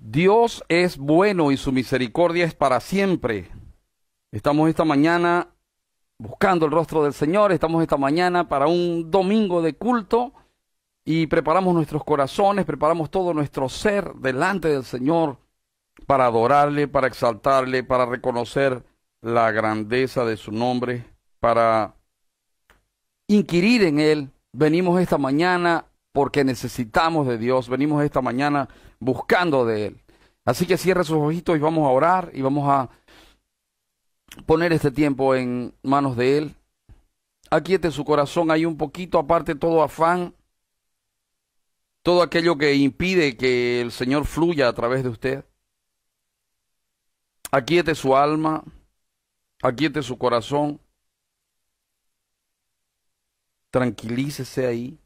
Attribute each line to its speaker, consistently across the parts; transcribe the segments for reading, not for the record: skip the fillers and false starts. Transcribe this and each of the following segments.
Speaker 1: Dios es bueno y su misericordia es para siempre. Estamos esta mañana buscando el rostro del Señor, estamos esta mañana para un domingo de culto y preparamos nuestros corazones, preparamos todo nuestro ser delante del Señor para adorarle, para exaltarle, para reconocer la grandeza de su nombre, para inquirir en Él. Venimos esta mañana porque necesitamos de Dios, venimos esta mañana buscando de Él. Así que cierre sus ojitos y vamos a orar y vamos a poner este tiempo en manos de Él. Aquiete su corazón ahí un poquito, aparte todo afán, todo aquello que impide que el Señor fluya a través de usted. Aquiete su alma, aquiete su corazón, tranquilícese ahí,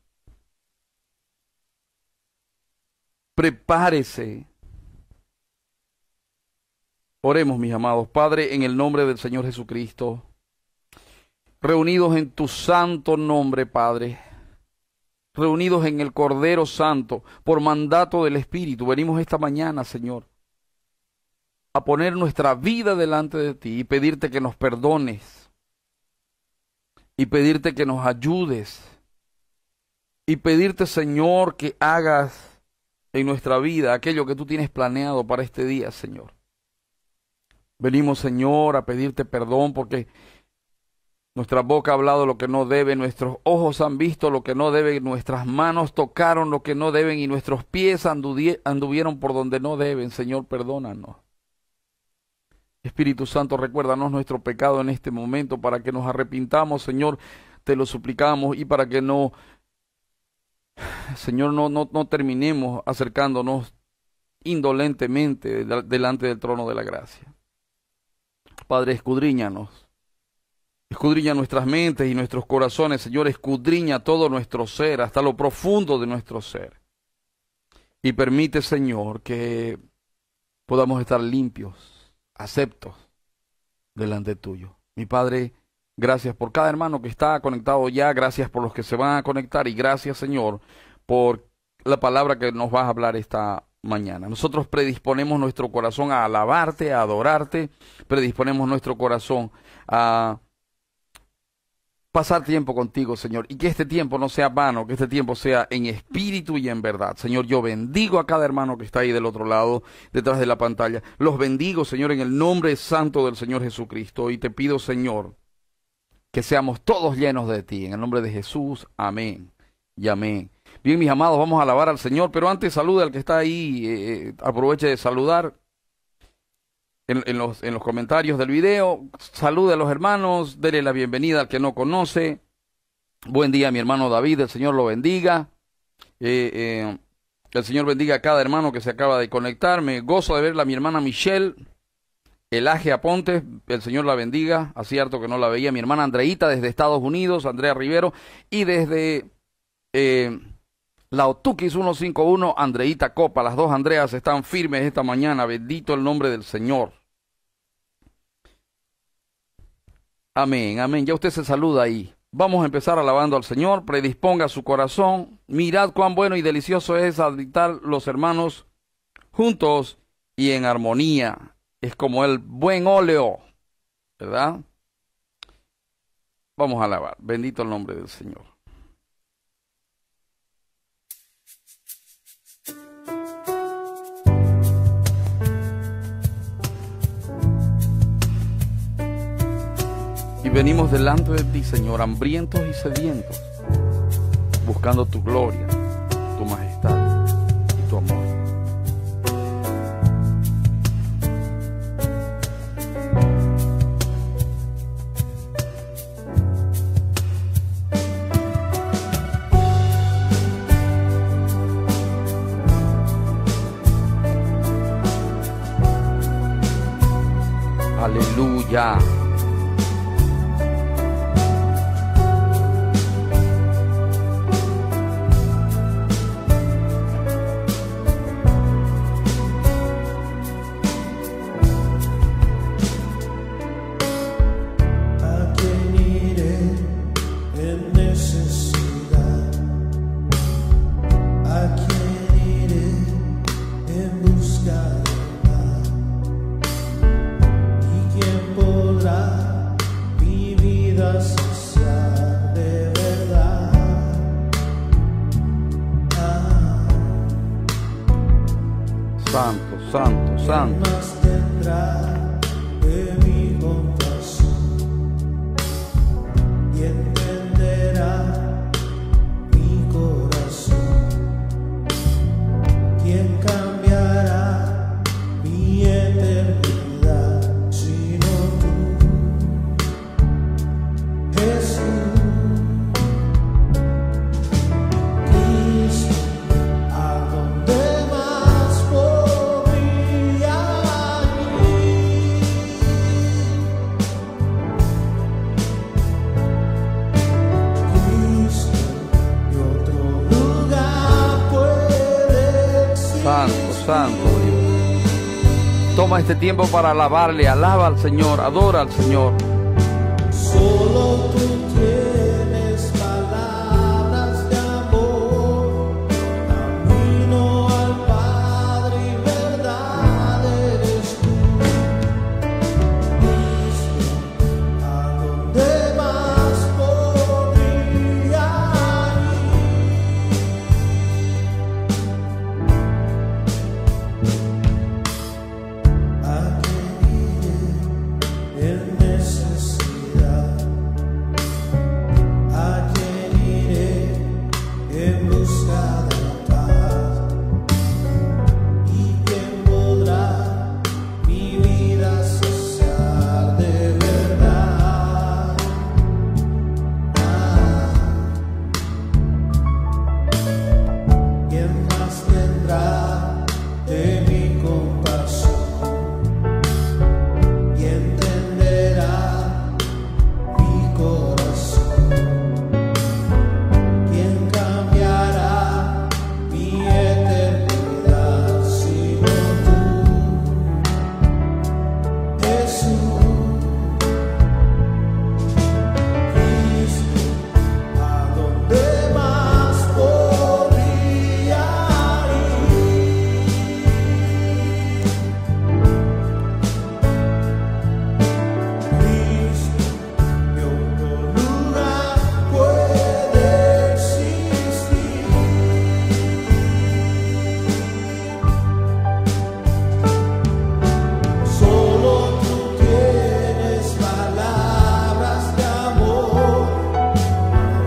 Speaker 1: prepárese. Oremos, mis amados. Padre, en el nombre del Señor Jesucristo, reunidos en tu santo nombre, Padre, reunidos en el Cordero Santo, por mandato del Espíritu, venimos esta mañana, Señor, a poner nuestra vida delante de ti y pedirte que nos perdones, y pedirte que nos ayudes, y pedirte, Señor, que hagas en nuestra vida aquello que tú tienes planeado para este día, Señor. Venimos, Señor, a pedirte perdón porque nuestra boca ha hablado lo que no debe, nuestros ojos han visto lo que no debe, nuestras manos tocaron lo que no deben y nuestros pies anduvieron por donde no deben. Señor, perdónanos. Espíritu Santo, recuérdanos nuestro pecado en este momento para que nos arrepintamos, Señor, te lo suplicamos, y para que no, Señor, no terminemos acercándonos indolentemente delante del trono de la gracia. Padre, escudriñanos, escudriña nuestras mentes y nuestros corazones, Señor, escudriña todo nuestro ser, hasta lo profundo de nuestro ser. Y permite, Señor, que podamos estar limpios, aceptos delante tuyo. Mi Padre, gracias por cada hermano que está conectado ya, gracias por los que se van a conectar y gracias, Señor, por la palabra que nos vas a hablar esta mañana. Nosotros predisponemos nuestro corazón a alabarte, a adorarte, predisponemos nuestro corazón a pasar tiempo contigo, Señor, y que este tiempo no sea vano, que este tiempo sea en espíritu y en verdad. Señor, yo bendigo a cada hermano que está ahí del otro lado, detrás de la pantalla. Los bendigo, Señor, en el nombre santo del Señor Jesucristo, y te pido, Señor, que seamos todos llenos de ti. En el nombre de Jesús, amén y amén. Bien, mis amados, vamos a alabar al Señor, pero antes salude al que está ahí, aproveche de saludar en los comentarios del video, salude a los hermanos, dele la bienvenida al que no conoce. Buen día, mi hermano David, el Señor lo bendiga. El Señor bendiga a cada hermano que se acaba de conectar. Me gozo de verla a mi hermana Michelle, Elaje Aponte, el Señor la bendiga, hacía harto que no la veía. Mi hermana Andreita desde Estados Unidos, Andrea Rivero, y desde la Otukis 151, Andreita Copa. Las dos Andreas están firmes esta mañana. Bendito el nombre del Señor. Amén, amén. Ya usted se saluda ahí. Vamos a empezar alabando al Señor. Predisponga su corazón. Mirad cuán bueno y delicioso es habitar los hermanos juntos y en armonía. Es como el buen óleo, ¿verdad? Vamos a alabar. Bendito el nombre del Señor. Y venimos delante de ti, Señor, hambrientos y sedientos, buscando tu gloria, tu majestad y tu amor. Aleluya.
Speaker 2: buscar
Speaker 1: Santo, santo, santo.
Speaker 2: ¿Qué más tendrá de mi compasión? Y entenderá mi corazón. ¿Quién cambiará mi eternidad sino tú, Jesús? Cristo, ¿a dónde más podría ir? Cristo, ¿qué otro lugar puede existir?
Speaker 1: Santo, santo Dios. Toma este tiempo para alabarle, alaba al Señor, adora al Señor.
Speaker 2: Solo tú tienes palabras de amor, camino al Padre y verdad eres tú. Cristo, ¿a dónde más podría ir? ¿A quién iré en necesidad? ¿A quién iré en busca de paz? ¿Y quién podrá mi vida saciar de verdad? ¿Quién más tendrá de mi compasión? Y entenderá mi corazón. ¿Quién cambiará mi eternidad sino tú, Jesús? Cristo, ¿a dónde más podría ir? Cristo, ¿qué otro lugar puede existir? Solo tú tienes palabras de amor,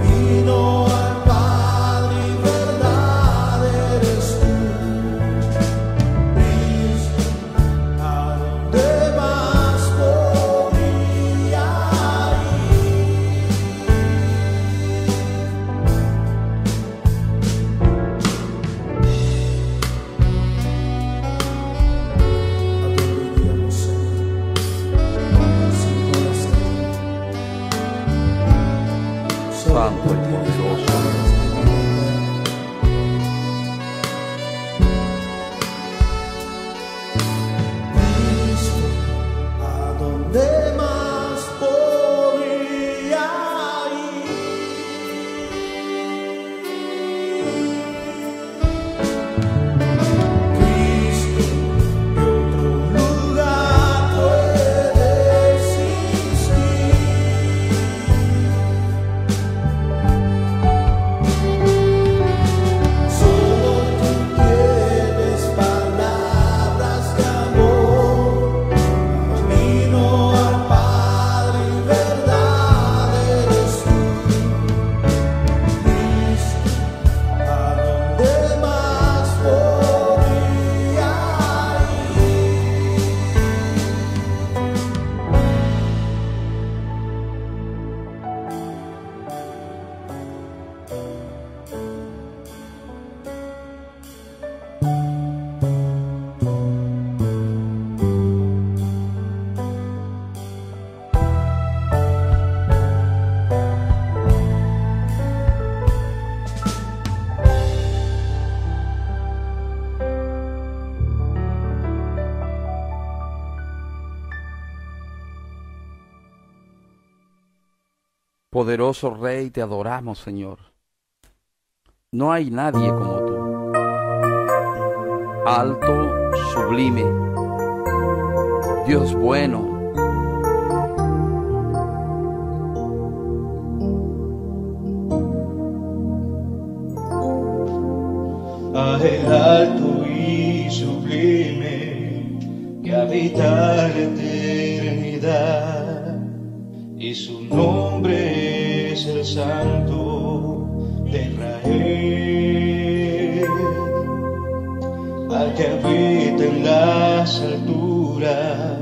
Speaker 2: camino al Padre y verdad eres tú. Cristo, ¿a dónde más podría ir?
Speaker 1: Santo y poderoso.
Speaker 2: Cristo, ¿a dónde más podría ir? Cristo, ¿qué otro lugar puede existir? Solo tú tienes palabras de amor, camino al Padre y verdad eres tú. Cristo, ¿a dónde más podría ir?
Speaker 1: Poderoso Rey, te adoramos, Señor. No hay nadie como tú. Alto, sublime, Dios bueno.
Speaker 2: A el alto y y sublime que habita la eternidad, y su nombre es el Santo de Israel, al que habita en las alturas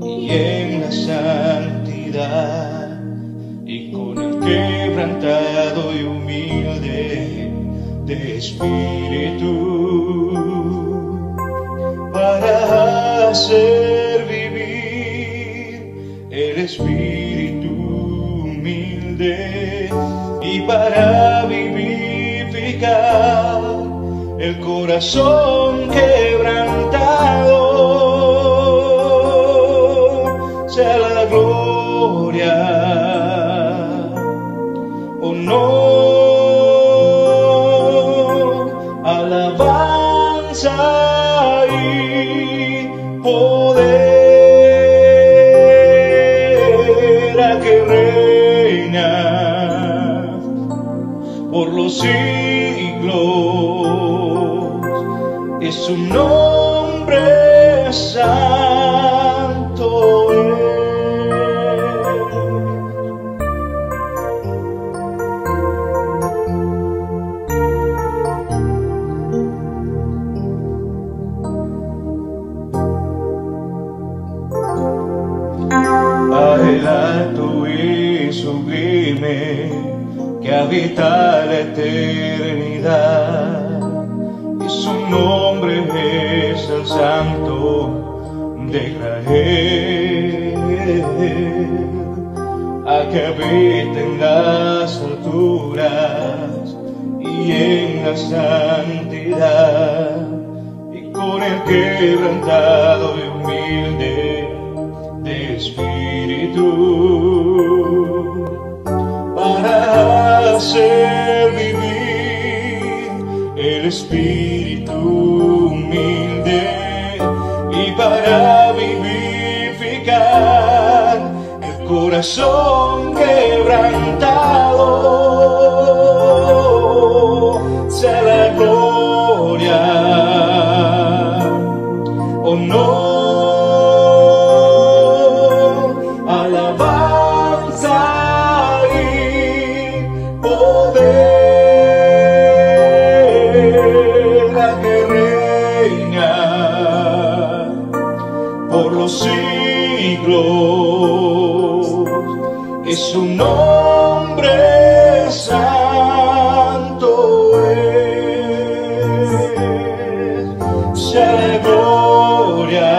Speaker 2: y en la santidad, y con el quebrantado y humilde de espíritu, para hacer vivir el espíritu humilde y para vivificar el corazón quebrantado. Sea la gloria, honor, alabanza y poder a que reina por los siglos, es su nombre santo es. El alto y sublime que habita la eternidad, y su nombre es el Santo de Israel, al que habita en las alturas y en la santidad, y con el quebrantado y humilde de espíritu, para hacer vivir el espíritu humilde y para vivificar el corazón quebrantado. Sea la gloria, honor, alabanza y poder a que reina por los siglos, es su nombre santo es. Sea la gloria,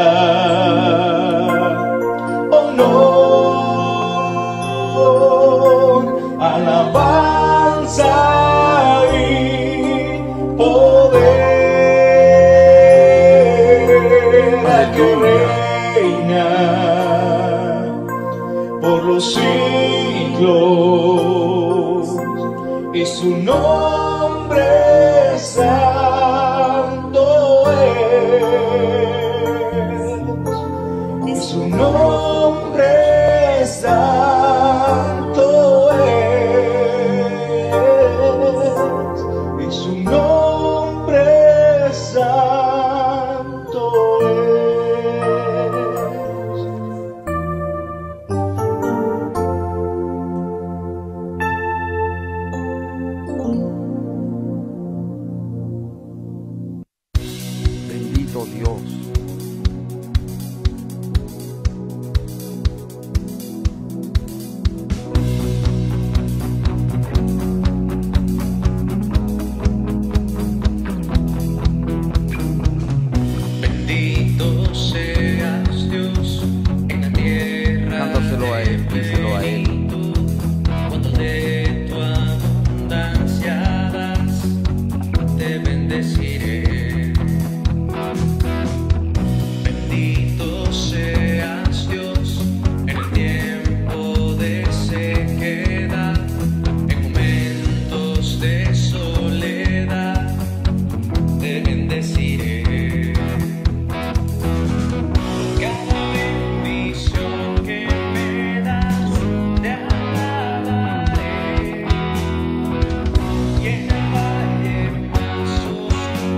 Speaker 2: alabanza y poder a que reina por los siglos, y su nombre santo es, y su nombre santo es, y su nombre santo es.
Speaker 1: Bendito Dios.
Speaker 3: Bendito seas Dios en la tierra.
Speaker 1: Cántaselo a él, díselo a él.
Speaker 3: Cuando de tu abundancia das, te bendeciré. Bendito seas Dios en el tiempo de sequedad, en momentos de soledad, te bendeciré. Cada bendición que me das, te alabaré. Y en el valle más oscuro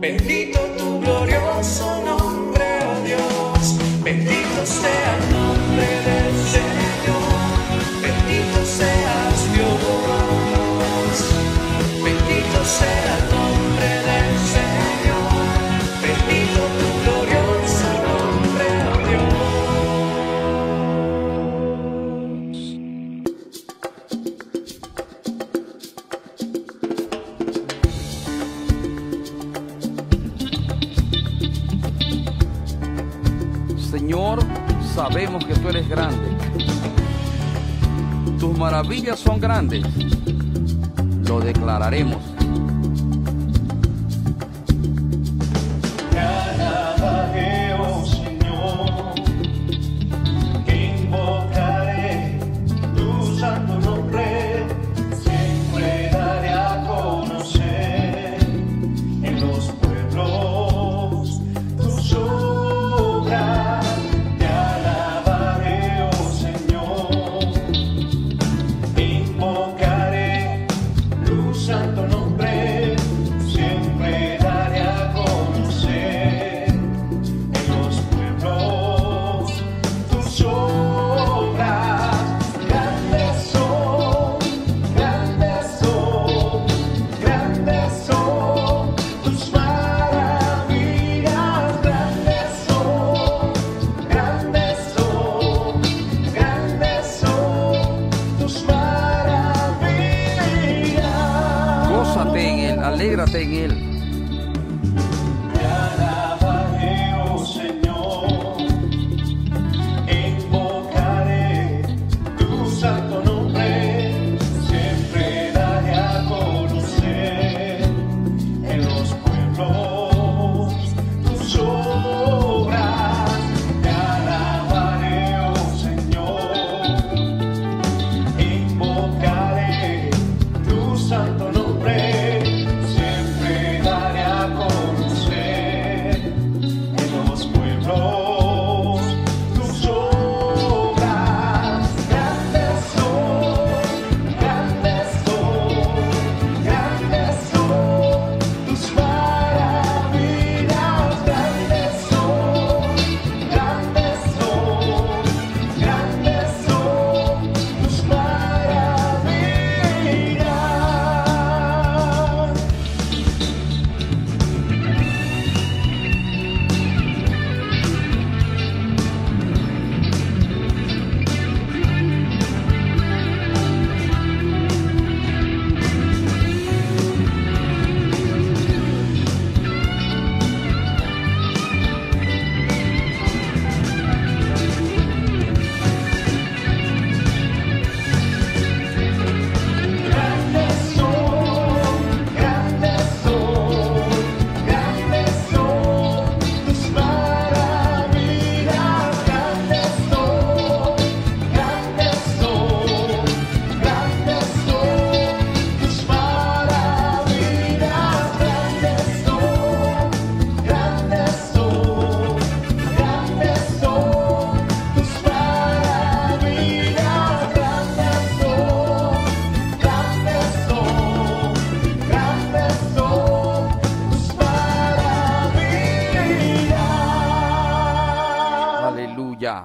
Speaker 3: Bendito tu glorioso nombre, oh Dios. Bendito sea el nombre del Señor. Bendito seas Dios. Bendito sea el nombre del Señor. Bendito tu glorioso nombre, oh Dios.
Speaker 1: Señor, sabemos que tú eres grande. Tus maravillas son grandes. Lo declararemos.
Speaker 2: Te alabaré, oh Señor, que invocaré tu santo nombre, siempre daré a conocer en los pueblos tus obras. Te alabaré, oh Señor, invocaré tu santo nombre, siempre daré a conocer en los pueblos tus obras. Grandes son, grandes son, grandes son tus maravillas. Grandes son, grandes son, grandes son tus maravillas.
Speaker 1: Gózate en Él, alégrate en Él.
Speaker 2: Te alabaré, oh Señor, invocaré tu santo nombre, siempre daré a conocer en los pueblos tus obras. Te alabaré, oh Señor, invocaré tu santo nombre, siempre daré a conocer en los pueblos tus obras. Grandes son, grandes son, grandes son tus maravillas. Grandes son, grandes son, grandes son tus maravillas. Grandes son, grandes son, grandes son tus maravillas. Grandes son, grandes son, grandes son tus maravillas. Grandes son, grandes son, grandes son tus maravillas. Grandes son, grandes son, grandes son tus maravillas.
Speaker 1: Aleluya.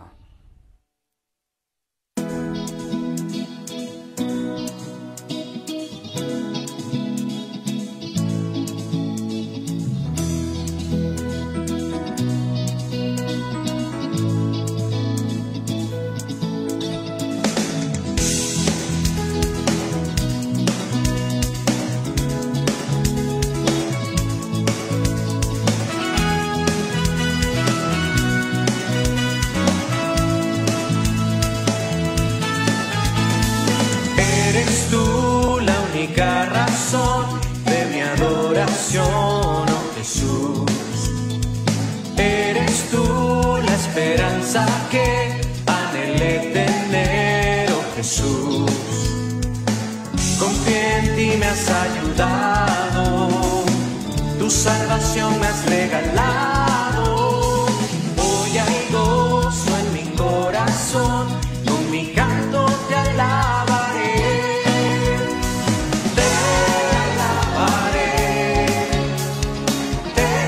Speaker 3: Eres tú la única razón de mi adoración, oh Jesús. Eres tú la esperanza que anhelé tener, oh Jesús. Confié en ti, me has ayudado, tu salvación me has regalado. Hoy hay gozo en mi corazón, con mi canto te alabaré. Te alabaré, te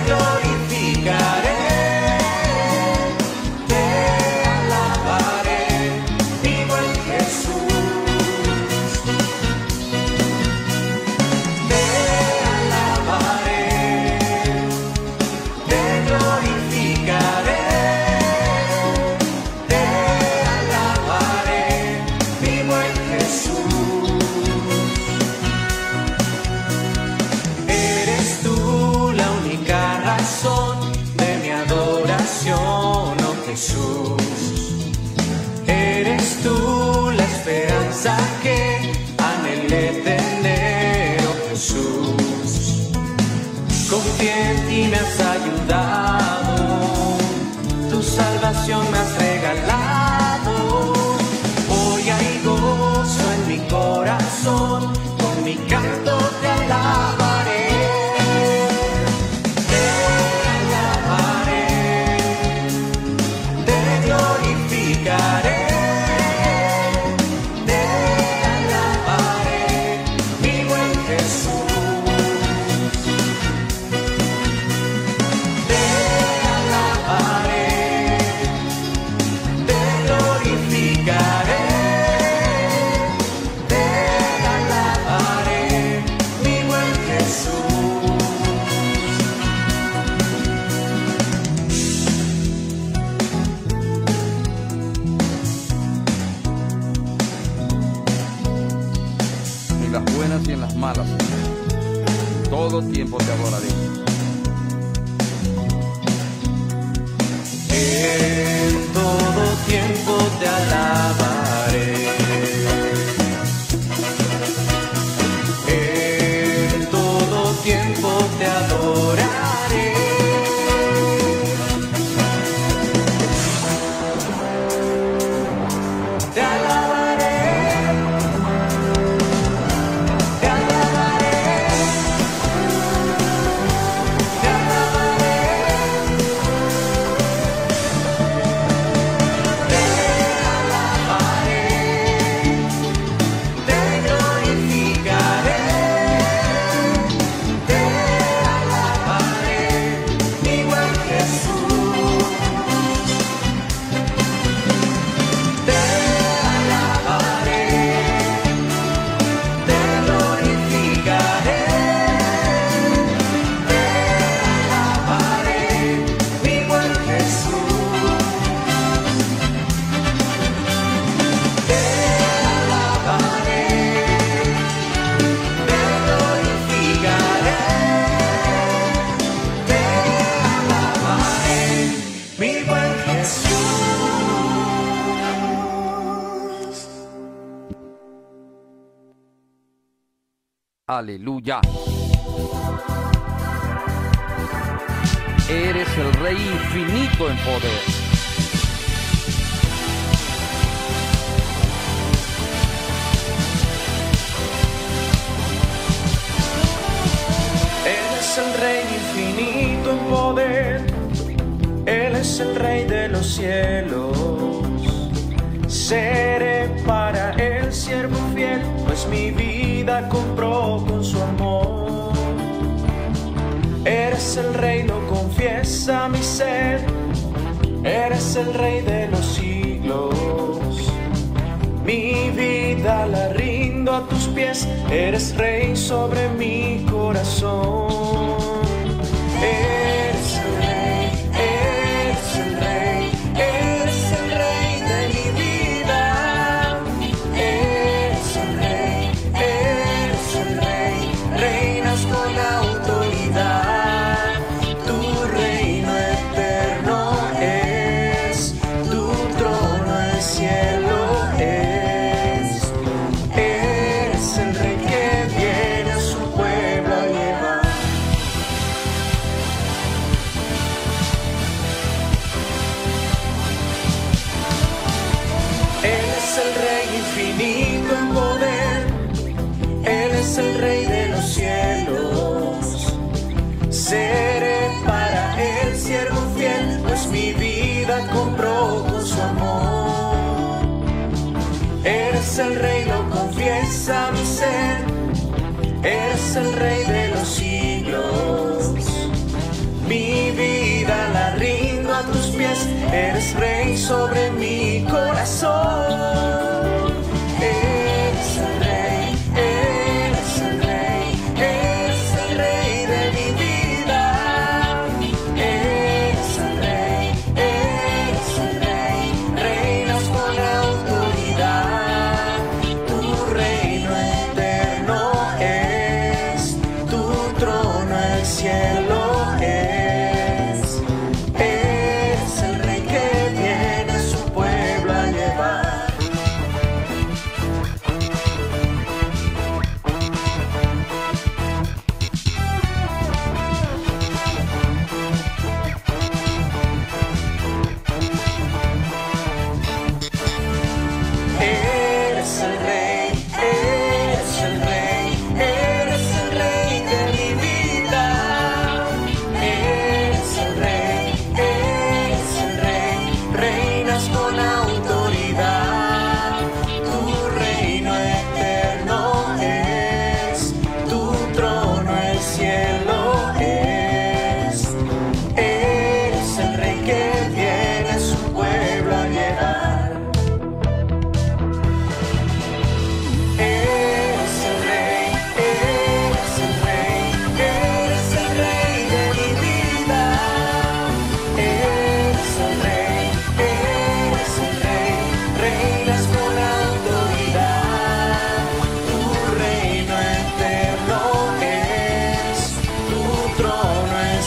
Speaker 3: confié en ti, me has ayudado, tu salvación me has regalado. Hoy hay gozo en mi corazón, con mi canto te alabaré. Te alabaré, te glorificaré.
Speaker 1: Y en las malas, todo tiempo te adoraré.
Speaker 3: En todo tiempo te alabaré. En todo tiempo te adoraré. Te alabaré.
Speaker 1: Aleluya. Eres el Rey infinito en poder.
Speaker 3: Él es el Rey infinito en poder. Él es el Rey de los cielos. Seré para él siervo fiel, pues mi vida compró con su amor. Eres el Rey, lo confiesa mi ser. Eres el Rey de los siglos. Mi vida la rindo a tus pies. Eres Rey sobre mi corazón. Eres el Rey, eres el Rey, eres el Rey de mi vida. Eres el Rey, eres el Rey, reinas con autoridad. Tu reino eterno es, tu trono el cielo es. Eres el Rey que viene a su pueblo a llevar. Él es el Rey infinito en poder. Él es el Rey de los cielos. Seré para él siervo fiel, pues mi vida compró con su amor. Eres el Rey, lo confiesa mi ser. Eres el Rey de los siglos. Mi vida la rindo a tus pies. Eres Rey sobre mi corazón. Eres el Rey, eres el Rey, eres el Rey de mi vida. Eres el Rey, eres el Rey, reinas con autoridad. Tu reino eterno es, tu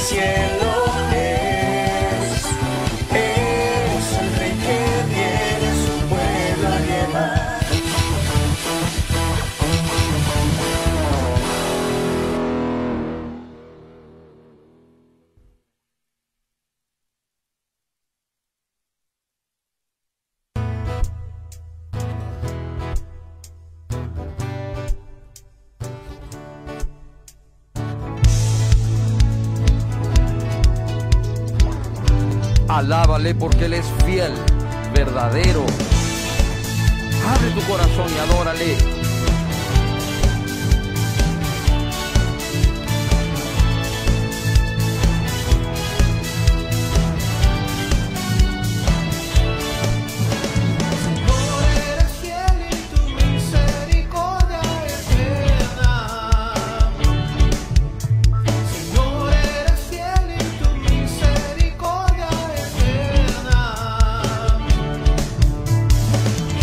Speaker 3: cielo es el rey que viene su pueblo a llevar.
Speaker 1: Alábale porque Él es fiel, verdadero. Abre tu corazón y adórale.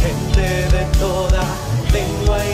Speaker 3: Gente de toda lengua y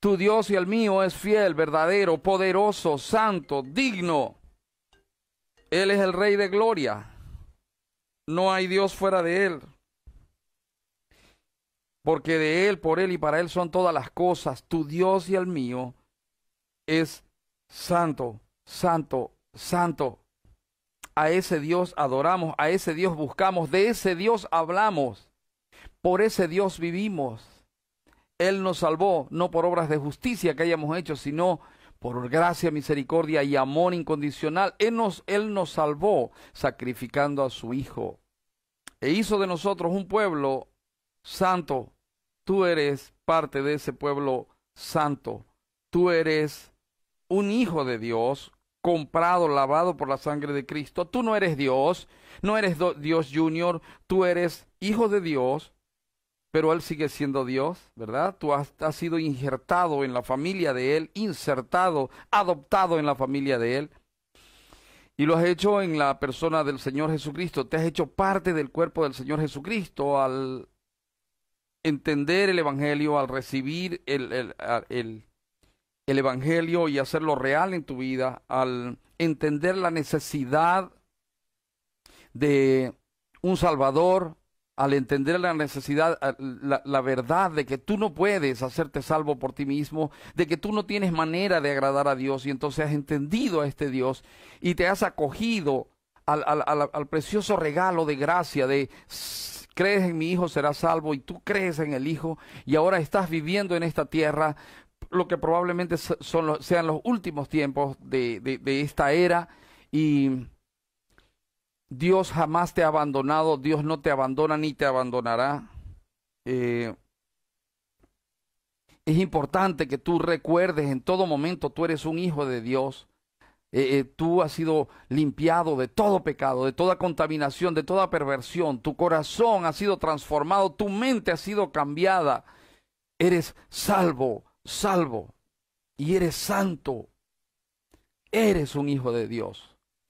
Speaker 1: Tu Dios y el mío es fiel, verdadero, poderoso, santo, digno. Él es el Rey de gloria. No hay Dios fuera de Él. Porque de Él, por Él y para Él son todas las cosas. Tu Dios y el mío es santo, santo, santo. A ese Dios adoramos, a ese Dios buscamos, de ese Dios hablamos, por ese Dios vivimos. Él nos salvó, no por obras de justicia que hayamos hecho, sino por gracia, misericordia y amor incondicional. Él nos salvó sacrificando a su Hijo. E hizo de nosotros un pueblo santo. Tú eres parte de ese pueblo santo. Tú eres un hijo de Dios, comprado, lavado por la sangre de Cristo. Tú no eres Dios, no eres Dios Junior, tú eres hijo de Dios, pero Él sigue siendo Dios, ¿verdad? Tú has sido injertado en la familia de Él, insertado, adoptado en la familia de Él. Y lo has hecho en la persona del Señor Jesucristo. Te has hecho parte del cuerpo del Señor Jesucristo al entender el Evangelio, al recibir el Evangelio y hacerlo real en tu vida, al entender la necesidad de un Salvador, al entender la necesidad, la verdad de que tú no puedes hacerte salvo por ti mismo, de que tú no tienes manera de agradar a Dios, y entonces has entendido a este Dios y te has acogido al precioso regalo de gracia de crees en mi Hijo serás salvo, y tú crees en el Hijo y ahora estás viviendo en esta tierra lo que probablemente sean los últimos tiempos de esta era, y Dios jamás te ha abandonado, Dios no te abandona ni te abandonará. Es importante que tú recuerdes en todo momento, tú eres un hijo de Dios. Tú has sido limpiado de todo pecado, de toda contaminación, de toda perversión. Tu corazón ha sido transformado, tu mente ha sido cambiada. Eres salvo, salvo, y eres santo. Eres un hijo de Dios.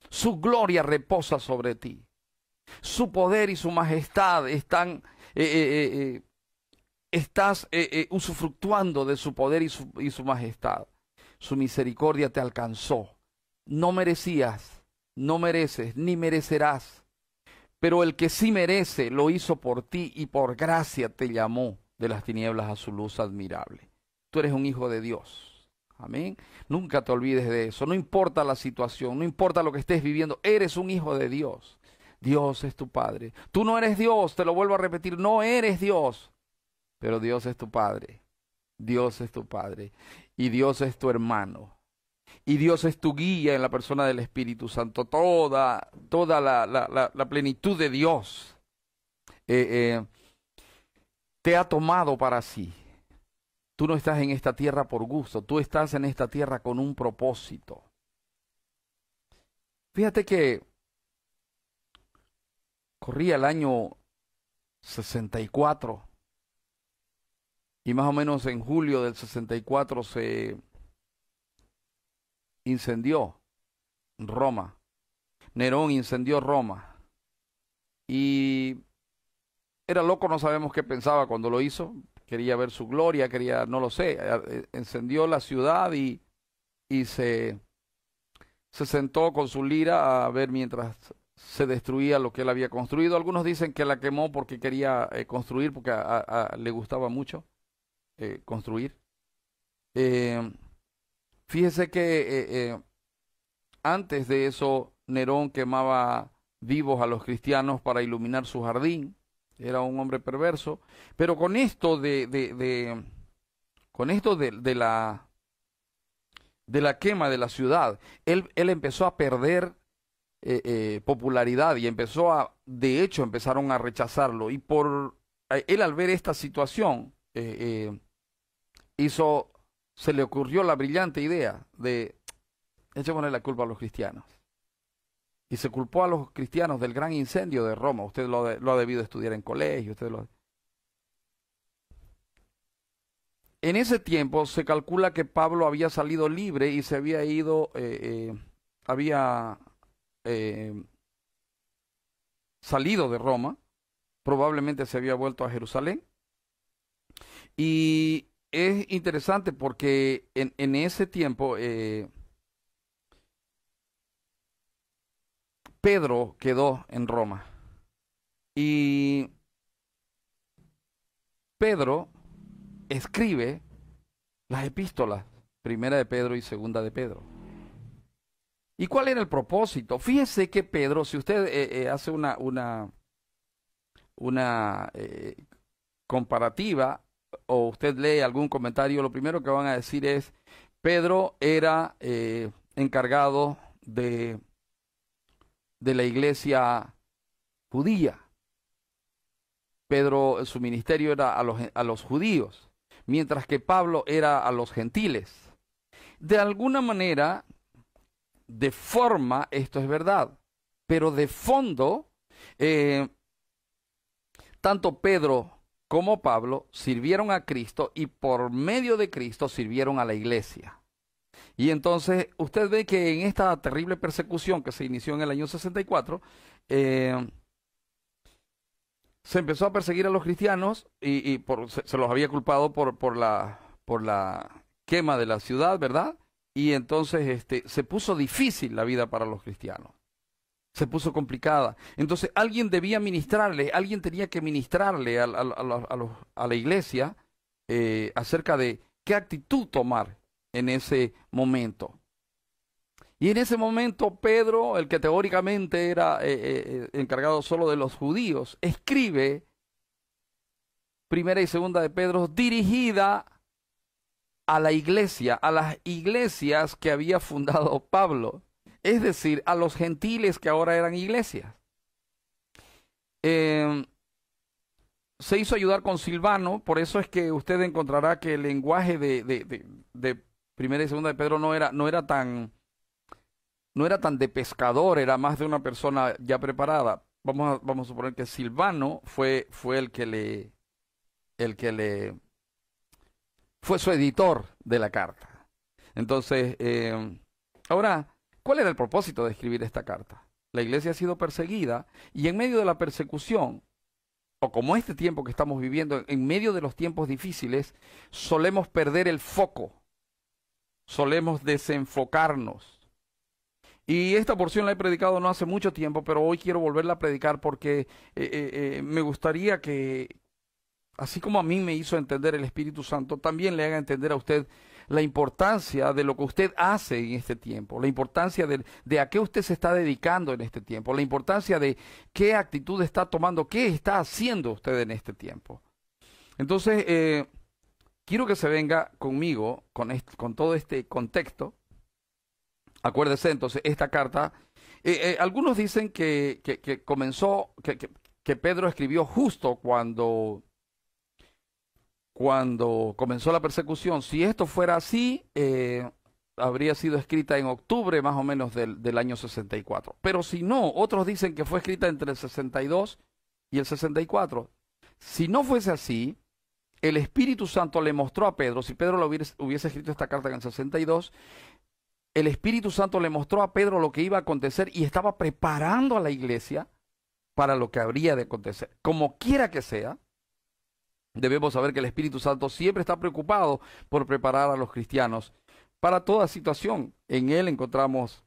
Speaker 1: Su gloria reposa sobre ti. Su poder y su majestad están, estás usufructuando de su poder y su majestad. Su misericordia te alcanzó. No merecías, no mereces, ni merecerás. Pero el que sí merece, lo hizo por ti y por gracia te llamó de las tinieblas a su luz admirable. Tú eres un hijo de Dios. Amén. Nunca te olvides de eso. No importa la situación, no importa lo que estés viviendo, eres un hijo de Dios. Dios es tu Padre. Tú no eres Dios, te lo vuelvo a repetir, no eres Dios. Pero Dios es tu Padre. Dios es tu Padre. Y Dios es tu hermano. Y Dios es tu guía en la persona del Espíritu Santo. Toda la plenitud de Dios te ha tomado para sí. Tú no estás en esta tierra por gusto, tú estás en esta tierra con un propósito. Fíjate que corría el año 64 y más o menos en julio del 64 se incendió Roma. Nerón incendió Roma. Y era loco, no sabemos qué pensaba cuando lo hizo. Quería ver su gloria, quería, no lo sé, encendió la ciudad y se sentó con su lira a ver mientras se destruía lo que él había construido. Algunos dicen que la quemó porque quería construir, porque le gustaba mucho construir. Fíjese que antes de eso Nerón quemaba vivos a los cristianos para iluminar su jardín. Era un hombre perverso, pero con esto de la quema de la ciudad, él empezó a perder popularidad y de hecho empezaron a rechazarlo, y por él al ver esta situación se le ocurrió la brillante idea de echémosle la culpa a los cristianos. Y se culpó a los cristianos del gran incendio de Roma. Usted lo ha debido estudiar en colegio. En ese tiempo se calcula que Pablo había salido libre y se había ido, salido de Roma. Probablemente se había vuelto a Jerusalén. Y es interesante porque en ese tiempo Pedro quedó en Roma. Y Pedro escribe las epístolas, primera de Pedro y segunda de Pedro. ¿Y cuál era el propósito? Fíjese que Pedro, si usted hace una comparativa o usted lee algún comentario, lo primero que van a decir es, Pedro era encargado de la iglesia judía. Pedro, su ministerio era a los judíos, mientras que Pablo era a los gentiles. De alguna manera, de forma, esto es verdad, pero de fondo, tanto Pedro como Pablo sirvieron a Cristo y por medio de Cristo sirvieron a la iglesia. Y entonces usted ve que en esta terrible persecución que se inició en el año 64, se empezó a perseguir a los cristianos y se los había culpado por la quema de la ciudad, ¿verdad? Y entonces se puso difícil la vida para los cristianos. Se puso complicada. Entonces alguien debía ministrarle, alguien tenía que ministrarle a la iglesia acerca de qué actitud tomar en ese momento. Y en ese momento Pedro, el que teóricamente era encargado solo de los judíos, escribe primera y segunda de Pedro dirigida a la iglesia, a las iglesias que había fundado Pablo, es decir, a los gentiles que ahora eran iglesias. Se hizo ayudar con Silvano, por eso es que usted encontrará que el lenguaje de primera y segunda de Pedro no era tan de pescador, era más de una persona ya preparada. Vamos a suponer que Silvano fue el que fue su editor de la carta. Entonces, ahora, ¿cuál era el propósito de escribir esta carta? La iglesia ha sido perseguida y en medio de la persecución, o como este tiempo que estamos viviendo, en medio de los tiempos difíciles, solemos perder el foco, solemos desenfocarnos. Y esta porción la he predicado no hace mucho tiempo, pero hoy quiero volverla a predicar porque me gustaría que, así como a mí me hizo entender el Espíritu Santo, también le haga entender a usted la importancia de lo que usted hace en este tiempo, la importancia de a qué usted se está dedicando en este tiempo, la importancia de qué actitud está tomando, qué está haciendo usted en este tiempo. Entonces, quiero que se venga conmigo con todo este contexto. Acuérdese entonces, esta carta, algunos dicen que comenzó, que Pedro escribió justo cuando comenzó la persecución. Si esto fuera así, habría sido escrita en octubre más o menos del año 64. Pero si no, otros dicen que fue escrita entre el 62 y el 64. Si no fuese así, el Espíritu Santo le mostró a Pedro, si Pedro hubiese escrito esta carta en el 62, el Espíritu Santo le mostró a Pedro lo que iba a acontecer y estaba preparando a la iglesia para lo que habría de acontecer. Como quiera que sea, debemos saber que el Espíritu Santo siempre está preocupado por preparar a los cristianos para toda situación. En Él encontramos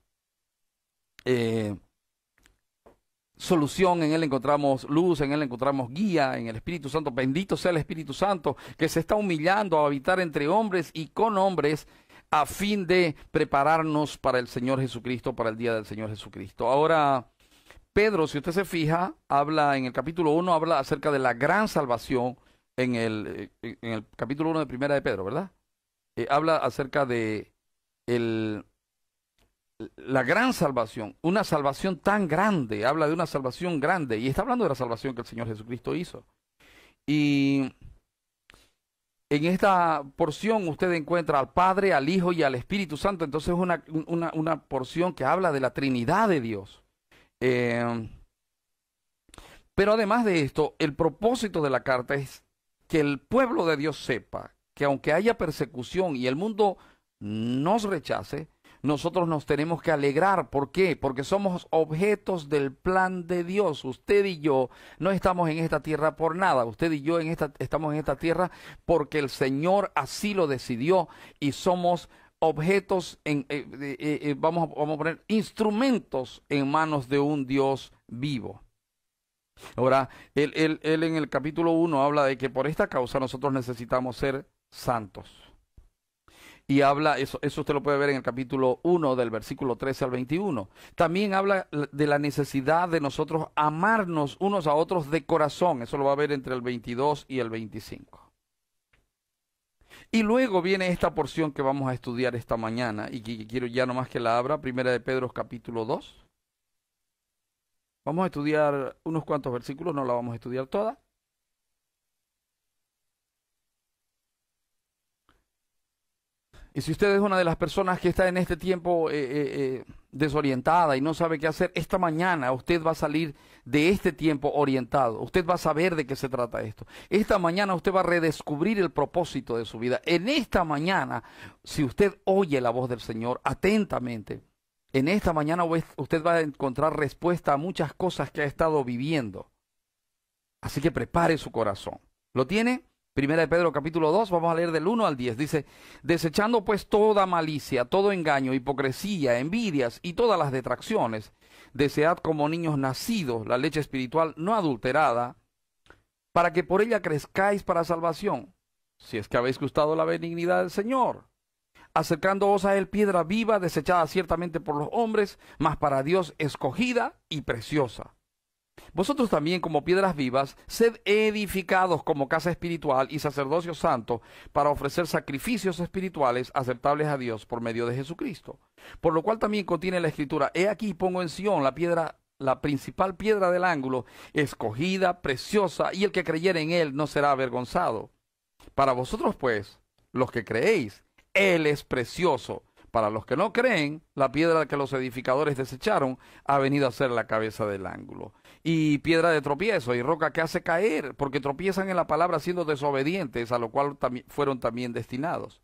Speaker 1: solución, en Él encontramos luz, en Él encontramos guía, en el Espíritu Santo. Bendito sea el Espíritu Santo que se está humillando a habitar entre hombres y con hombres a fin de prepararnos para el Señor Jesucristo, para el día del Señor Jesucristo. Ahora, Pedro, si usted se fija, habla en el capítulo 1, habla acerca de la gran salvación en el capítulo 1 de Primera de Pedro, ¿verdad? Habla acerca de la gran salvación, una salvación tan grande, habla de una salvación grande, y está hablando de la salvación que el Señor Jesucristo hizo. Y en esta porción usted encuentra al Padre, al Hijo y al Espíritu Santo. Entonces es una porción que habla de la Trinidad de Dios. Pero además de esto, el propósito de la carta es que el pueblo de Dios sepa que aunque haya persecución y el mundo nos rechace, nosotros nos tenemos que alegrar. ¿Por qué? Porque somos objetos del plan de Dios. Usted y yo no estamos en esta tierra por nada. Usted y yo estamos en esta tierra porque el Señor así lo decidió, y somos objetos, vamos a poner instrumentos en manos de un Dios vivo. Ahora, él en el capítulo 1 habla de que por esta causa nosotros necesitamos ser santos. Y habla, eso usted lo puede ver en el capítulo 1 del versículo 13 al 21. También habla de la necesidad de nosotros amarnos unos a otros de corazón. Eso lo va a ver entre el 22 y el 25. Y luego viene esta porción que vamos a estudiar esta mañana y que quiero ya nomás que la abra, Primera de Pedro capítulo 2. Vamos a estudiar unos cuantos versículos, no la vamos a estudiar toda. Y si usted es una de las personas que está en este tiempo desorientada y no sabe qué hacer, esta mañana usted va a salir de este tiempo orientado. Usted va a saber de qué se trata esto. Esta mañana usted va a redescubrir el propósito de su vida. En esta mañana, si usted oye la voz del Señor atentamente, en esta mañana usted va a encontrar respuesta a muchas cosas que ha estado viviendo. Así que prepare su corazón. ¿Lo tiene? Primera de Pedro capítulo 2, vamos a leer del 1 al 10. Dice: desechando pues toda malicia, todo engaño, hipocresía, envidias y todas las detracciones, desead como niños nacidos la leche espiritual no adulterada, para que por ella crezcáis para salvación, si es que habéis gustado la benignidad del Señor, acercándoos a él piedra viva, desechada ciertamente por los hombres, mas para Dios escogida y preciosa. Vosotros también, como piedras vivas, sed edificados como casa espiritual y sacerdocio santo, para ofrecer sacrificios espirituales aceptables a Dios por medio de Jesucristo. Por lo cual también contiene la Escritura: he aquí pongo en Sión la piedra, la principal piedra del ángulo, escogida, preciosa, y el que creyere en él no será avergonzado. Para vosotros, pues, los que creéis, él es precioso. Para los que no creen, la piedra que los edificadores desecharon ha venido a ser la cabeza del ángulo. Y piedra de tropiezo y roca que hace caer, porque tropiezan en la palabra siendo desobedientes, a lo cual fueron también destinados.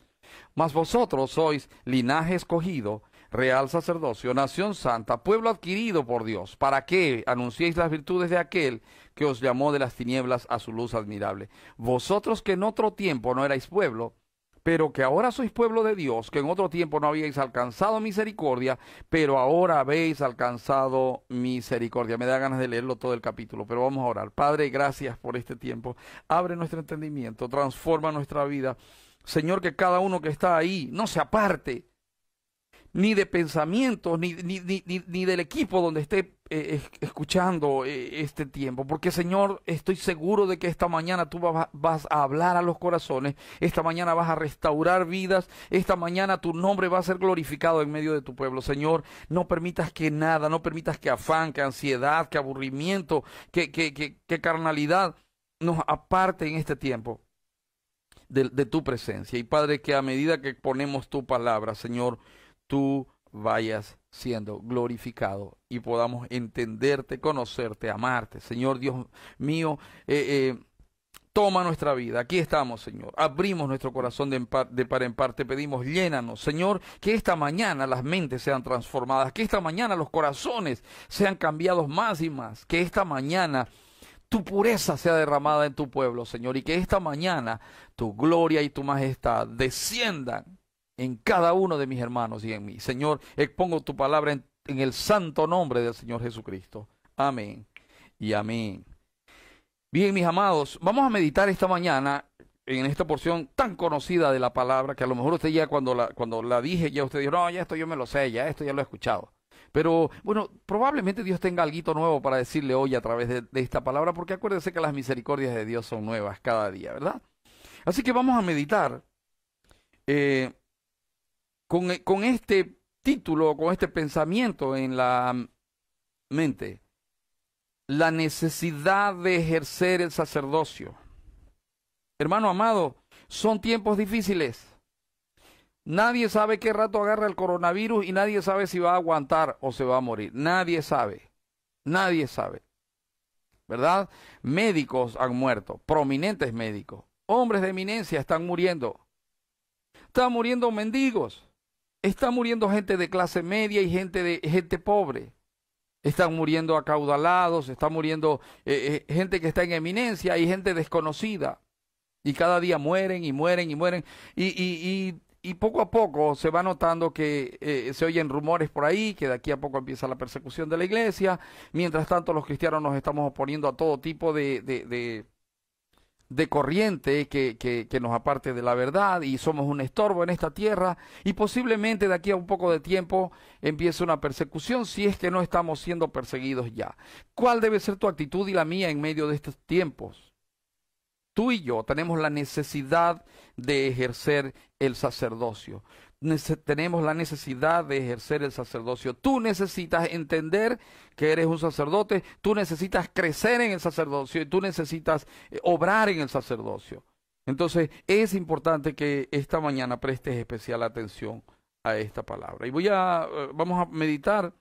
Speaker 1: Mas vosotros sois linaje escogido, real sacerdocio, nación santa, pueblo adquirido por Dios, para que anunciéis las virtudes de aquel que os llamó de las tinieblas a su luz admirable. Vosotros que en otro tiempo no erais pueblo, pero que ahora sois pueblo de Dios, que en otro tiempo no habíais alcanzado misericordia, pero ahora habéis alcanzado misericordia. Me da ganas de leerlo todo el capítulo, pero vamos a orar. Padre, gracias por este tiempo. Abre nuestro entendimiento, transforma nuestra vida. Señor, que cada uno que está ahí no se aparte, ni de pensamientos, ni del equipo donde esté escuchando este tiempo. Porque, Señor, estoy seguro de que esta mañana tú vas a hablar a los corazones, esta mañana vas a restaurar vidas, esta mañana tu nombre va a ser glorificado en medio de tu pueblo. Señor, no permitas que nada, no permitas que afán, que ansiedad, que aburrimiento, que carnalidad nos aparte en este tiempo de tu presencia. Y, Padre, que a medida que ponemos tu palabra, Señor, tú vayas siendo glorificado y podamos entenderte, conocerte, amarte. Señor Dios mío, toma nuestra vida. Aquí estamos, Señor. Abrimos nuestro corazón de par en par. Te pedimos, llénanos, Señor, que esta mañana las mentes sean transformadas, que esta mañana los corazones sean cambiados más y más, que esta mañana tu pureza sea derramada en tu pueblo, Señor, y que esta mañana tu gloria y tu majestad desciendan en cada uno de mis hermanos y en mí. Señor, expongo tu palabra en el santo nombre del Señor Jesucristo. Amén y amén. Bien, mis amados, vamos a meditar esta mañana en esta porción tan conocida de la palabra, que a lo mejor usted ya cuando la dije, ya usted dijo: no, ya esto yo me lo sé, ya esto ya lo he escuchado. Pero bueno, probablemente Dios tenga algo nuevo para decirle hoy a través de esta palabra, porque acuérdese que las misericordias de Dios son nuevas cada día, ¿verdad? Así que vamos a meditar con este título, con este pensamiento en la mente: la necesidad de ejercer el sacerdocio. Hermano amado, son tiempos difíciles. Nadie sabe qué rato agarra el coronavirus y nadie sabe si va a aguantar o se va a morir. Nadie sabe. Nadie sabe. ¿Verdad? Médicos han muerto, prominentes médicos. Hombres de eminencia están muriendo. Están muriendo mendigos. Está muriendo gente de clase media y gente pobre. Están muriendo acaudalados, está muriendo gente que está en eminencia y gente desconocida. Y cada día mueren y mueren y mueren. Y poco a poco se va notando que se oyen rumores por ahí, que de aquí a poco empieza la persecución de la iglesia. Mientras tanto, los cristianos nos estamos oponiendo a todo tipo de corriente que nos aparte de la verdad, y somos un estorbo en esta tierra, y posiblemente de aquí a un poco de tiempo empiece una persecución si es que no estamos siendo perseguidos ya. ¿Cuál debe ser tu actitud y la mía en medio de estos tiempos? Tú y yo tenemos la necesidad de ejercer el sacerdocio. Tenemos la necesidad de ejercer el sacerdocio. Tú necesitas entender que eres un sacerdote, tú necesitas crecer en el sacerdocio y tú necesitas obrar en el sacerdocio. Entonces es importante que esta mañana prestes especial atención a esta palabra. Y vamos a meditar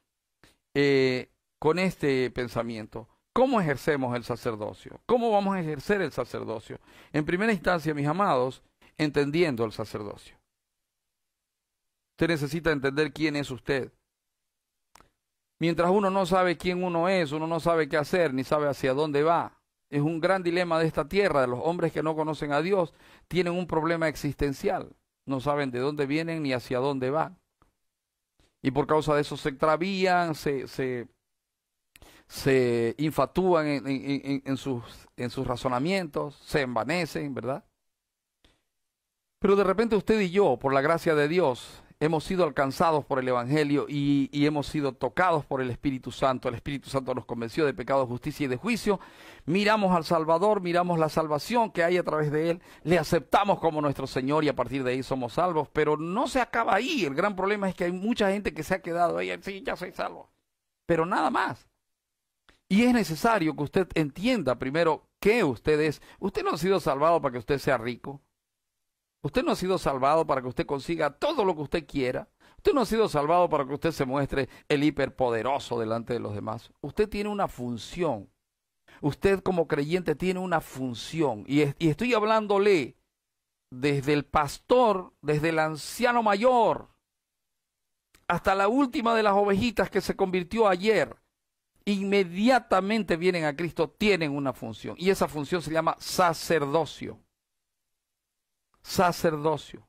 Speaker 1: con este pensamiento. ¿Cómo ejercemos el sacerdocio? ¿Cómo vamos a ejercer el sacerdocio? En primera instancia, mis amados, entendiendo el sacerdocio. Usted necesita entender quién es usted. Mientras uno no sabe quién uno es, uno no sabe qué hacer, ni sabe hacia dónde va. Es un gran dilema de esta tierra, de los hombres que no conocen a Dios, tienen un problema existencial. No saben de dónde vienen ni hacia dónde van. Y por causa de eso se extravían, se infatúan en sus razonamientos, se envanecen, ¿verdad? Pero de repente usted y yo, por la gracia de Dios, hemos sido alcanzados por el Evangelio y hemos sido tocados por el Espíritu Santo. El Espíritu Santo nos convenció de pecado, justicia y de juicio. Miramos al Salvador, miramos la salvación que hay a través de Él, le aceptamos como nuestro Señor y a partir de ahí somos salvos. Pero no se acaba ahí. El gran problema es que hay mucha gente que se ha quedado ahí, sí, ya soy salvo, pero nada más. Y es necesario que usted entienda primero qué usted es. Usted no ha sido salvado para que usted sea rico. Usted no ha sido salvado para que usted consiga todo lo que usted quiera. Usted no ha sido salvado para que usted se muestre el hiperpoderoso delante de los demás. Usted tiene una función. Usted como creyente tiene una función. Y estoy hablándole desde el pastor, desde el anciano mayor, hasta la última de las ovejitas que se convirtió ayer. Inmediatamente vienen a Cristo, tienen una función. Y esa función se llama sacerdocio. Sacerdocio.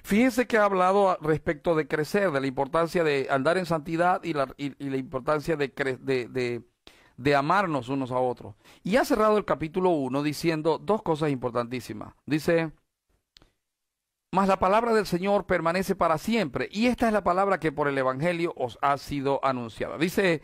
Speaker 1: Fíjense que ha hablado respecto de crecer, de la importancia de andar en santidad y la importancia de amarnos unos a otros. Y ha cerrado el capítulo 1 diciendo dos cosas importantísimas. Dice, mas la palabra del Señor permanece para siempre. Y esta es la palabra que por el Evangelio os ha sido anunciada. Dice,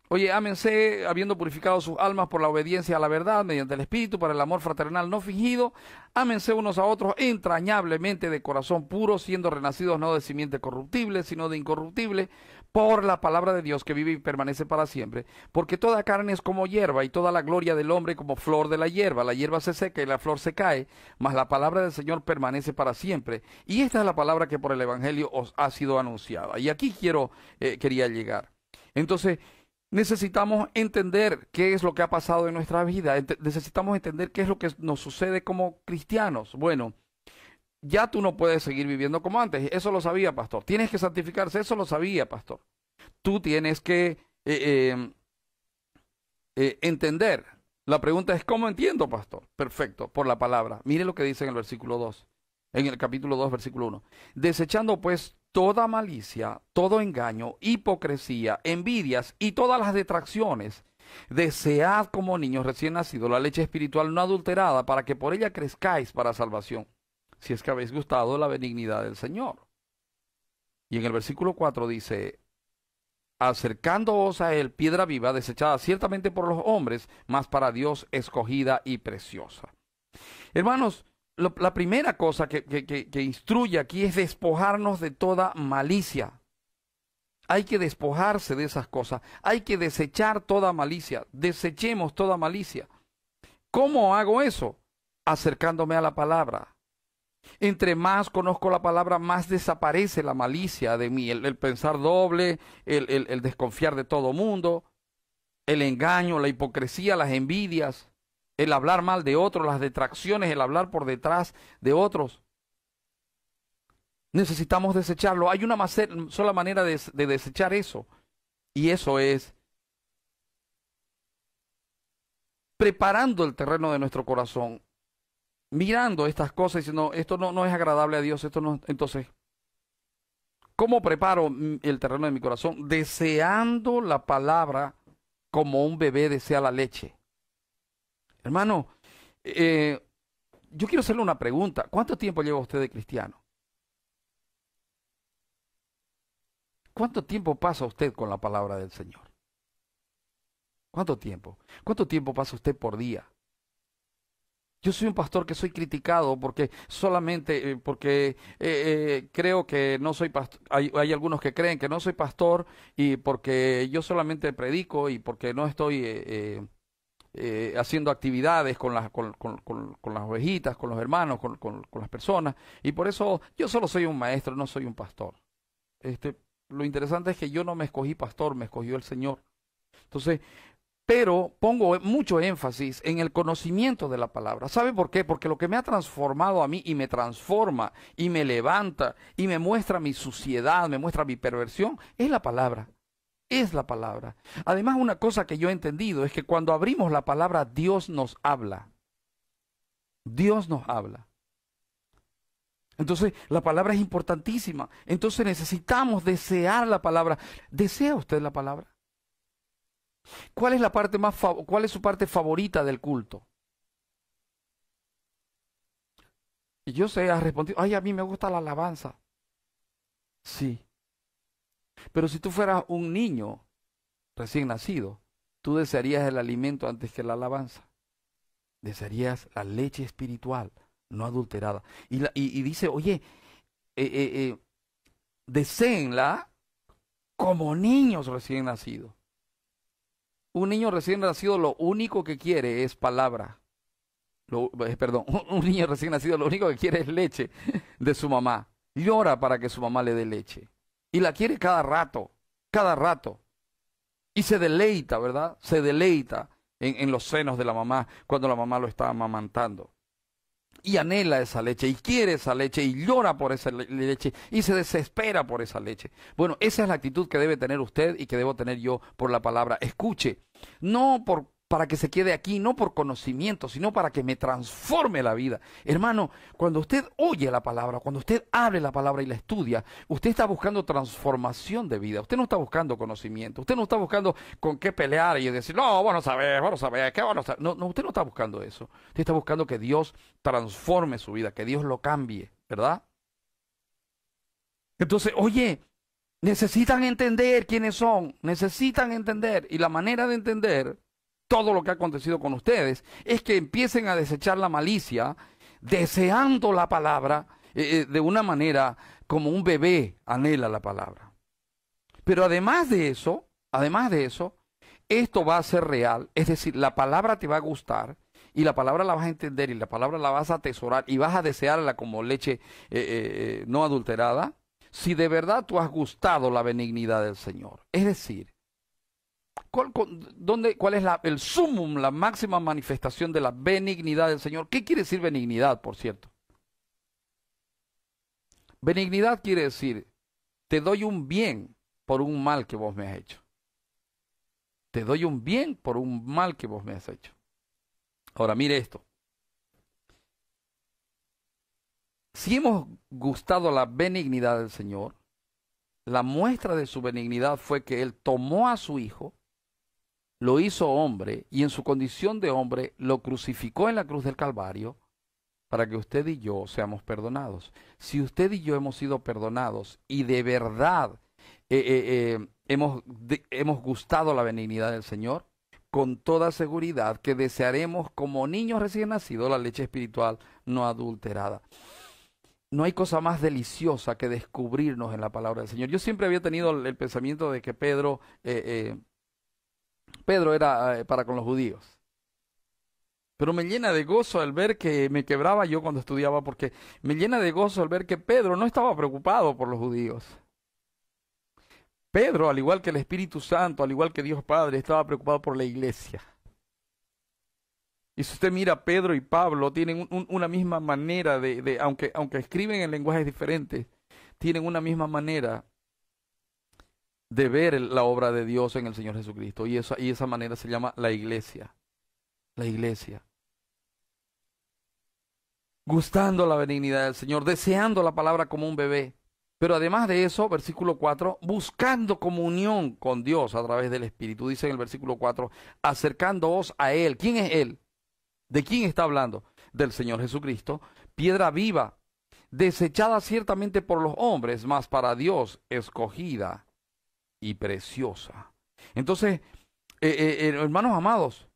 Speaker 1: oye, ámense habiendo purificado sus almas por la obediencia a la verdad, mediante el Espíritu, para el amor fraternal no fingido. Ámense unos a otros entrañablemente de corazón puro, siendo renacidos no de simiente corruptible, sino de incorruptible, por la palabra de Dios que vive y permanece para siempre. Porque toda carne es como hierba, y toda la gloria del hombre como flor de la hierba. La hierba se seca y la flor se cae, mas la palabra del Señor permanece para siempre. Y esta es la palabra que por el Evangelio os ha sido anunciada. Y aquí quería llegar. Entonces, necesitamos entender qué es lo que ha pasado en nuestra vida. Necesitamos entender qué es lo que nos sucede como cristianos. Bueno, ya tú no puedes seguir viviendo como antes. Eso lo sabía, pastor. Tienes que santificarse. Eso lo sabía, pastor. Tú tienes que entender. La pregunta es, ¿cómo entiendo, pastor? Perfecto, por la palabra. Mire lo que dice en el versículo 2. En el capítulo 2, versículo 1. Desechando pues toda malicia, todo engaño, hipocresía, envidias y todas las detracciones, desead como niños recién nacidos la leche espiritual no adulterada, para que por ella crezcáis para salvación, si es que habéis gustado de la benignidad del Señor. Y en el versículo 4 dice, acercándoos a él, piedra viva, desechada ciertamente por los hombres, mas para Dios escogida y preciosa. Hermanos, la primera cosa que instruye aquí es despojarnos de toda malicia. Hay que despojarse de esas cosas. Hay que desechar toda malicia. Desechemos toda malicia. ¿Cómo hago eso? Acercándome a la palabra. Entre más conozco la palabra, más desaparece la malicia de mí. El pensar doble, el desconfiar de todo mundo, el engaño, la hipocresía, las envidias, el hablar mal de otros, las detracciones, el hablar por detrás de otros. Necesitamos desecharlo. Hay una sola manera de desechar eso. Y eso es preparando el terreno de nuestro corazón, mirando estas cosas y diciendo, esto no es agradable a Dios, esto no. Entonces, ¿cómo preparo el terreno de mi corazón? Deseando la palabra como un bebé desea la leche. Hermano, yo quiero hacerle una pregunta. ¿Cuánto tiempo lleva usted de cristiano? ¿Cuánto tiempo pasa usted con la palabra del Señor? ¿Cuánto tiempo? ¿Cuánto tiempo pasa usted por día? Yo soy un pastor que soy criticado porque solamente, creo que no soy pastor. Hay algunos que creen que no soy pastor y porque yo solamente predico y porque no estoy haciendo actividades con las ovejitas, con los hermanos, con las personas. Y por eso yo solo soy un maestro, no soy un pastor. Lo interesante es que yo no me escogí pastor, me escogió el Señor. Entonces, pero pongo mucho énfasis en el conocimiento de la palabra. ¿Sabe por qué? Porque lo que me ha transformado a mí y me transforma y me levanta y me muestra mi suciedad, me muestra mi perversión, es la palabra. Es la palabra. Además, una cosa que yo he entendido es que cuando abrimos la palabra, Dios nos habla. Dios nos habla. Entonces, la palabra es importantísima. Entonces, necesitamos desear la palabra. ¿Desea usted la palabra? ¿Cuál es cuál es su parte favorita del culto? Y yo sé, ha respondido, ay, a mí me gusta la alabanza. Sí. Pero si tú fueras un niño recién nacido, tú desearías el alimento antes que la alabanza. Desearías la leche espiritual, no adulterada. Y dice, oye, deséenla como niños recién nacidos. Un niño recién nacido lo único que quiere es palabra. Un niño recién nacido lo único que quiere es leche de su mamá. Llora para que su mamá le dé leche. Y la quiere cada rato, cada rato. Y se deleita, ¿verdad? Se deleita en los senos de la mamá cuando la mamá lo está amamantando. Y anhela esa leche y quiere esa leche y llora por esa leche y se desespera por esa leche. Bueno, esa es la actitud que debe tener usted y que debo tener yo por la palabra. Escuche, no para que se quede aquí, no por conocimiento, sino para que me transforme la vida. Hermano, cuando usted oye la palabra, cuando usted abre la palabra y la estudia, usted está buscando transformación de vida. Usted no está buscando conocimiento. Usted no está buscando con qué pelear y decir, no, vos no sabés, ¿qué vos no sabés? No, usted no está buscando eso. Usted está buscando que Dios transforme su vida, que Dios lo cambie, ¿verdad? Entonces, oye, necesitan entender quiénes son, necesitan entender. Y la manera de entender todo lo que ha acontecido con ustedes es que empiecen a desechar la malicia, deseando la palabra de una manera como un bebé anhela la palabra. Pero además de eso, esto va a ser real, es decir, la palabra te va a gustar y la palabra la vas a entender y la palabra la vas a atesorar y vas a desearla como leche no adulterada, si de verdad tú has gustado la benignidad del Señor. Es decir, ¿cuál es el sumum, la máxima manifestación de la benignidad del Señor? ¿Qué quiere decir benignidad, por cierto? Benignidad quiere decir, te doy un bien por un mal que vos me has hecho. Te doy un bien por un mal que vos me has hecho. Ahora, mire esto. Si hemos gustado la benignidad del Señor, la muestra de su benignidad fue que Él tomó a su Hijo, lo hizo hombre y en su condición de hombre lo crucificó en la cruz del Calvario para que usted y yo seamos perdonados. Si usted y yo hemos sido perdonados y de verdad hemos gustado la benignidad del Señor, con toda seguridad que desearemos como niños recién nacidos la leche espiritual no adulterada. No hay cosa más deliciosa que descubrirnos en la palabra del Señor. Yo siempre había tenido el pensamiento de que Pedro era para con los judíos. Pero me llena de gozo el ver que me quebraba yo cuando estudiaba, porque me llena de gozo el ver que Pedro no estaba preocupado por los judíos. Pedro, al igual que el Espíritu Santo, al igual que Dios Padre, estaba preocupado por la iglesia. Y si usted mira, Pedro y Pablo tienen una misma manera aunque escriben en lenguajes diferentes, tienen una misma manera de ver la obra de Dios en el Señor Jesucristo. Y esa manera se llama la iglesia. La iglesia. Gustando la benignidad del Señor, deseando la palabra como un bebé. Pero además de eso, versículo 4, buscando comunión con Dios a través del Espíritu. Dice en el versículo 4, acercándoos a Él. ¿Quién es Él? ¿De quién está hablando? Del Señor Jesucristo. Piedra viva, desechada ciertamente por los hombres, mas para Dios escogida y preciosa. Entonces, hermanos amados,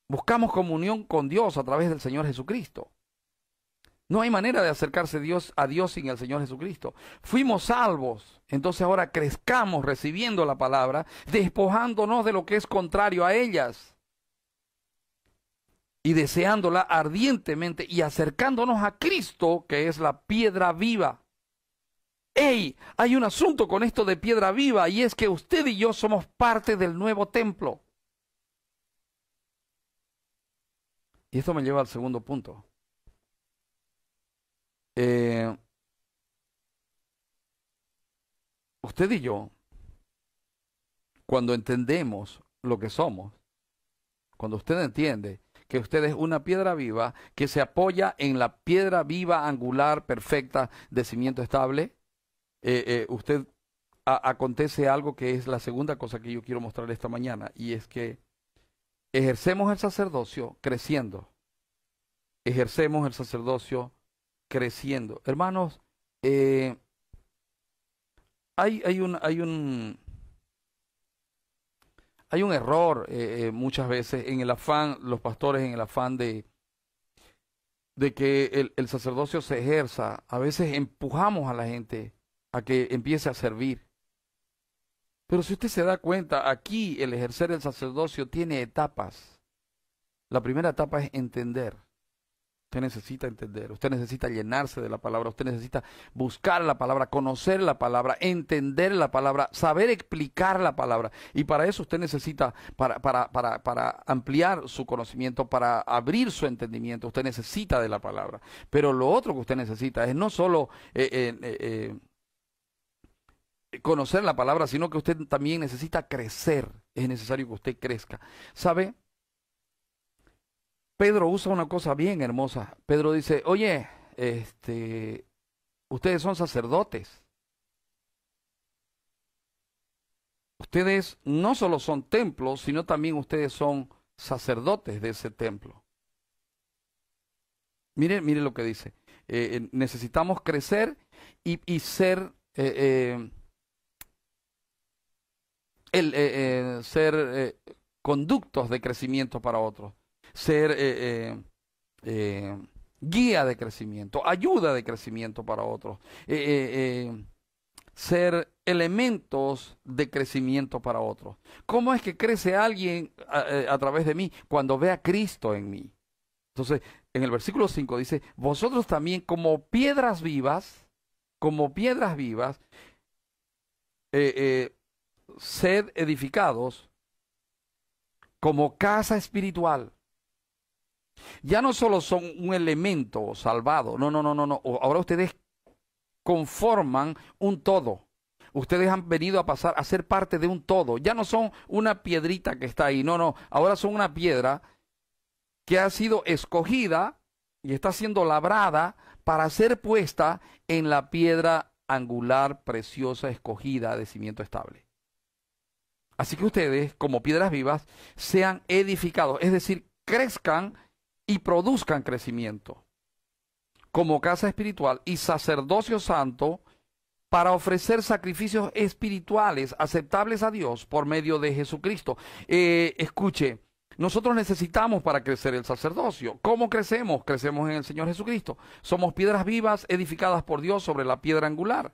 Speaker 1: buscamos comunión con Dios a través del Señor Jesucristo. No hay manera de acercarse a Dios sin el Señor Jesucristo. Fuimos salvos, entonces ahora crezcamos recibiendo la palabra, despojándonos de lo que es contrario a ellas y deseándola ardientemente y acercándonos a Cristo, que es la piedra viva. ¡Ey! Hay un asunto con esto de piedra viva, y es que usted y yo somos parte del nuevo templo. Y esto me lleva al segundo punto. Usted y yo, cuando entendemos lo que somos, cuando usted entiende que usted es una piedra viva que se apoya en la piedra viva angular perfecta de cimiento estable, acontece algo que es la segunda cosa que yo quiero mostrar esta mañana, y es que ejercemos el sacerdocio creciendo. Ejercemos el sacerdocio creciendo. Hermanos, hay un error muchas veces en el afán, los pastores en el afán de que el sacerdocio se ejerza. A veces empujamos a la gente a que empiece a servir. Pero si usted se da cuenta, aquí el ejercer el sacerdocio tiene etapas. La primera etapa es entender. Usted necesita entender, usted necesita llenarse de la palabra, usted necesita buscar la palabra, conocer la palabra, entender la palabra, saber explicar la palabra. Y para eso usted necesita, para ampliar su conocimiento, para abrir su entendimiento, usted necesita de la palabra. Pero lo otro que usted necesita es no solo conocer la palabra, sino que usted también necesita crecer. Es necesario que usted crezca. ¿Sabe? Pedro usa una cosa bien hermosa. Pedro dice, oye, ustedes son sacerdotes. Ustedes no solo son templos, sino también ustedes son sacerdotes de ese templo. Mire lo que dice. Necesitamos crecer y ser conductos de crecimiento para otros. Ser guía de crecimiento, ayuda de crecimiento para otros, ser elementos de crecimiento para otros. ¿Cómo es que crece alguien a través de mí? Cuando ve a Cristo en mí. Entonces, en el versículo 5 dice, vosotros también como piedras vivas, sed edificados como casa espiritual. Ya no solo son un elemento salvado, no. Ahora ustedes conforman un todo. Ustedes han venido a pasar a ser parte de un todo. Ya no son una piedrita que está ahí, no. Ahora son una piedra que ha sido escogida y está siendo labrada para ser puesta en la piedra angular preciosa escogida de cimiento estable. Así que ustedes, como piedras vivas, sean edificados, es decir, crezcan y produzcan crecimiento como casa espiritual y sacerdocio santo para ofrecer sacrificios espirituales aceptables a Dios por medio de Jesucristo. Escuche, nosotros necesitamos para crecer el sacerdocio. ¿Cómo crecemos? Crecemos en el Señor Jesucristo. Somos piedras vivas edificadas por Dios sobre la piedra angular.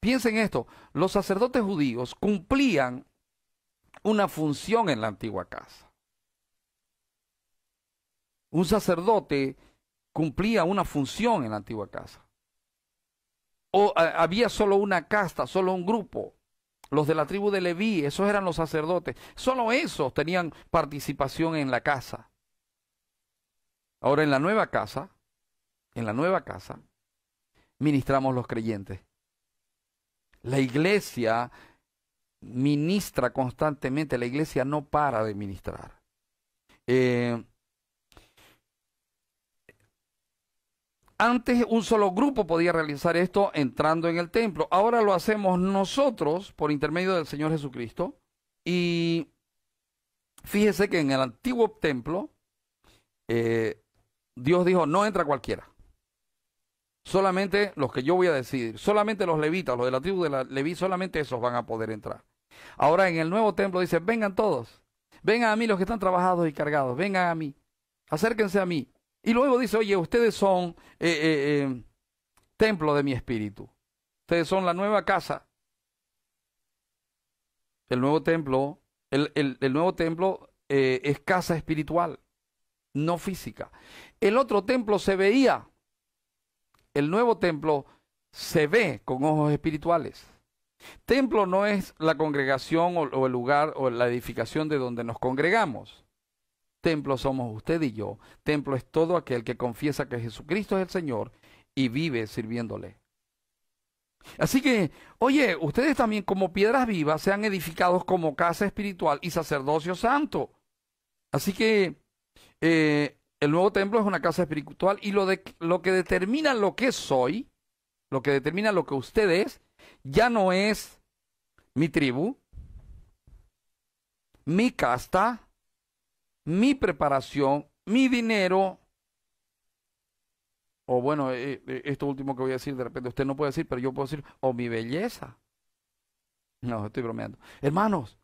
Speaker 1: Piensen esto, los sacerdotes judíos cumplían una función en la antigua casa. Un sacerdote cumplía una función en la antigua casa. O había solo una casta, solo un grupo. Los de la tribu de Leví, esos eran los sacerdotes. Solo esos tenían participación en la casa. Ahora en la nueva casa, ministramos los creyentes. La iglesia ministra constantemente, la iglesia no para de ministrar. Antes un solo grupo podía realizar esto entrando en el templo. Ahora lo hacemos nosotros por intermedio del Señor Jesucristo. Y fíjese que en el antiguo templo, Dios dijo, no entra cualquiera. Solamente los que yo voy a decidir, solamente los levitas, los de la tribu de la Leví, solamente esos van a poder entrar. Ahora en el nuevo templo dice, vengan todos, vengan a mí los que están trabajados y cargados, vengan a mí, acérquense a mí. Y luego dice, oye, ustedes son templo de mi espíritu, ustedes son la nueva casa. El nuevo templo, el nuevo templo es casa espiritual, no física. El otro templo se veía. El nuevo templo se ve con ojos espirituales. Templo no es la congregación o el lugar o la edificación de donde nos congregamos. Templo somos usted y yo. Templo es todo aquel que confiesa que Jesucristo es el Señor y vive sirviéndole. Así que, oye, ustedes también como piedras vivas sean edificados como casa espiritual y sacerdocio santo. Así que el nuevo templo es una casa espiritual y lo que determina lo que soy, lo que determina lo que usted es, ya no es mi tribu, mi casta, mi preparación, mi dinero, o bueno, esto último que voy a decir, de repente usted no puede decir, pero yo puedo decir, o mi belleza. No, estoy bromeando. Hermanos,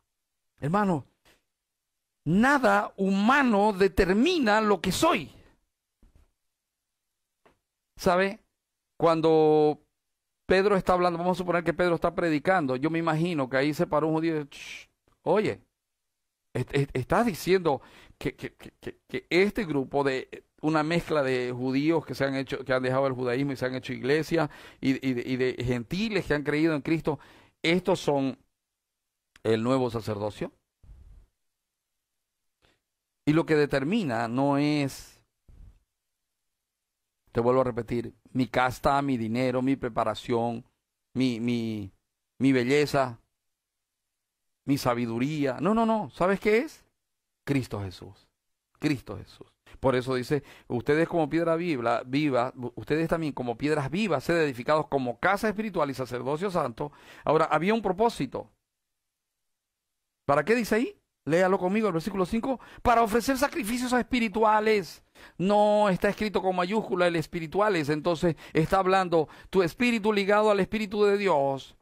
Speaker 1: nada humano determina lo que soy. ¿Sabe? Cuando Pedro está hablando, vamos a suponer que Pedro está predicando, yo me imagino que ahí se paró un judío y dice, oye, estás diciendo que este grupo de una mezcla de judíos que se han hecho, que han dejado el judaísmo y se han hecho iglesia y de gentiles que han creído en Cristo, estos son el nuevo sacerdocio. Y lo que determina no es, te vuelvo a repetir, mi casta, mi dinero, mi preparación, mi belleza, mi sabiduría. No. ¿Sabes qué es? Cristo Jesús. Cristo Jesús. Por eso dice, ustedes como piedra viva, ustedes también como piedras vivas, sed edificados como casa espiritual y sacerdocio santo. Ahora, había un propósito. ¿Para qué dice ahí? Léalo conmigo, el versículo 5, para ofrecer sacrificios espirituales. No está escrito con mayúscula el espirituales, entonces está hablando tu espíritu ligado al espíritu de Dios.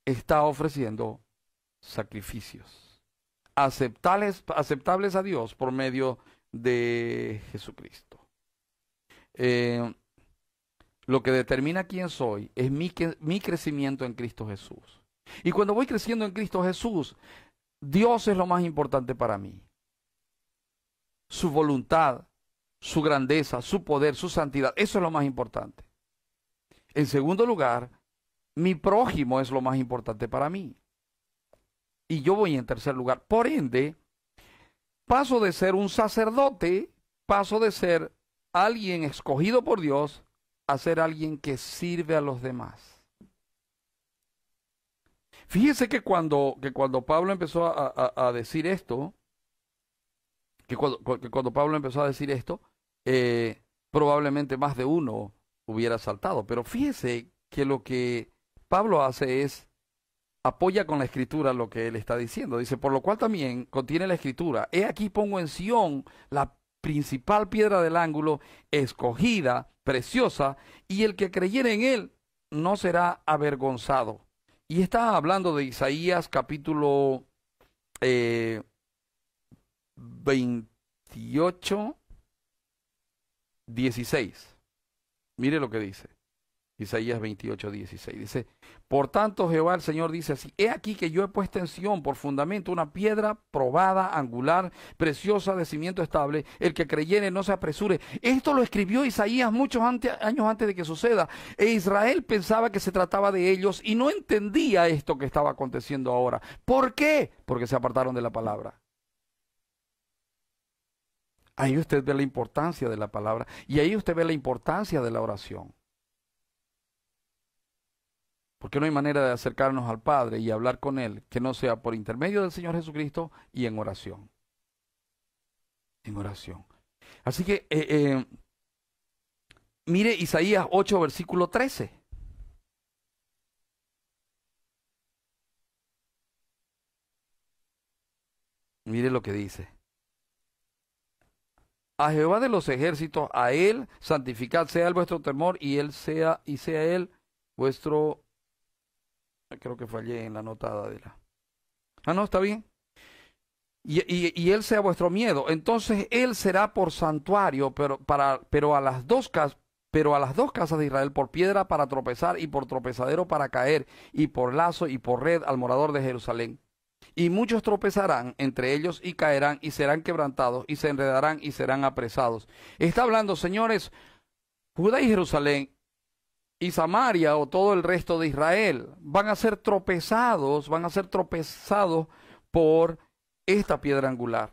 Speaker 1: Está ofreciendo sacrificios aceptables a Dios por medio de Jesucristo. Lo que determina quién soy es mi crecimiento en Cristo Jesús. Y cuando voy creciendo en Cristo Jesús, Dios es lo más importante para mí. Su voluntad, su grandeza, su poder, su santidad, eso es lo más importante. En segundo lugar, mi prójimo es lo más importante para mí. Y yo voy en tercer lugar. Por ende, paso de ser un sacerdote, paso de ser alguien escogido por Dios, a ser alguien que sirve a los demás. Fíjese que cuando Pablo empezó a decir esto, cuando Pablo empezó a decir esto, probablemente más de uno hubiera saltado. Pero fíjese que lo que Pablo hace es, apoya con la escritura lo que él está diciendo. Dice, por lo cual también contiene la escritura, he aquí pongo en Sión la principal piedra del ángulo, escogida, preciosa, y el que creyere en él no será avergonzado. Y está hablando de Isaías capítulo 28, 16. Mire lo que dice. Isaías 28, 16. Dice, por tanto Jehová el Señor dice así, he aquí que yo he puesto en Sión por fundamento una piedra probada, angular, preciosa, de cimiento estable, el que creyere no se apresure. Esto lo escribió Isaías muchos años antes de que suceda. E Israel pensaba que se trataba de ellos y no entendía esto que estaba aconteciendo ahora. ¿Por qué? Porque se apartaron de la palabra. Ahí usted ve la importancia de la palabra y ahí usted ve la importancia de la oración. Porque no hay manera de acercarnos al Padre y hablar con Él que no sea por intermedio del Señor Jesucristo y en oración. En oración. Así que, mire Isaías 8, versículo 13. Mire lo que dice. A Jehová de los ejércitos, a Él santificad, sea Él vuestro temor y sea Él vuestro... Creo que fallé en la notada de la... Ah, no, está bien. Y Él sea vuestro miedo. Entonces Él será por santuario, pero a las dos casas de Israel por piedra para tropezar y por tropezadero para caer y por lazo y por red al morador de Jerusalén. Y muchos tropezarán entre ellos y caerán y serán quebrantados y se enredarán y serán apresados. Está hablando, señores, Judá y Jerusalén y Samaria o todo el resto de Israel van a ser tropezados por esta piedra angular.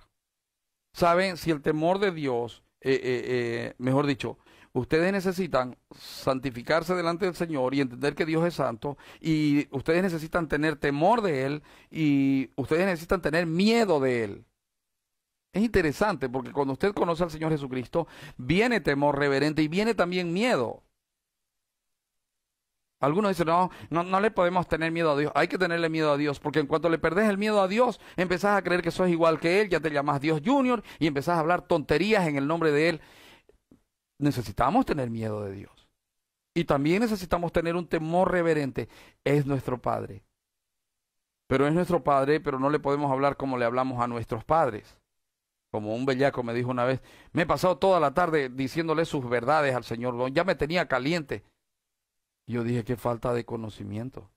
Speaker 1: ¿Saben? Si el temor de Dios, mejor dicho, ustedes necesitan santificarse delante del Señor y entender que Dios es santo, y ustedes necesitan tener temor de Él, y ustedes necesitan tener miedo de Él. Es interesante porque cuando usted conoce al Señor Jesucristo, viene temor reverente y viene también miedo. Algunos dicen, no le podemos tener miedo a Dios. Hay que tenerle miedo a Dios, porque en cuanto le perdés el miedo a Dios, empezás a creer que sos igual que Él, ya te llamás Dios Junior y empezás a hablar tonterías en el nombre de Él. Necesitamos tener miedo de Dios. Y también necesitamos tener un temor reverente. Es nuestro Padre. Pero es nuestro Padre, pero no le podemos hablar como le hablamos a nuestros padres. Como un bellaco me dijo una vez, me he pasado toda la tarde diciéndole sus verdades al Señor, ya me tenía caliente. Yo dije, qué falta de conocimiento.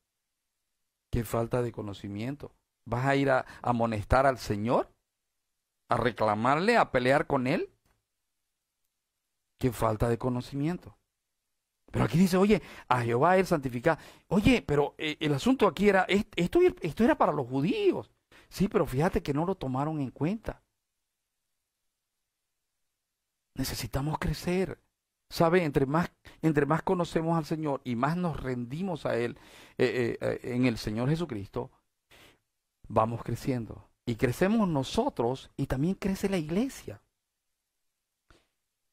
Speaker 1: Qué falta de conocimiento. ¿Vas a ir a amonestar al Señor? ¿A reclamarle? ¿A pelear con Él? Qué falta de conocimiento. Pero aquí dice, oye, a Jehová Él santifica. Oye, pero el asunto aquí era, esto era para los judíos. Sí, pero fíjate que no lo tomaron en cuenta. Necesitamos crecer. ¿Sabe? Entre más conocemos al Señor y más nos rendimos a Él en el Señor Jesucristo, vamos creciendo. Y crecemos nosotros y también crece la iglesia.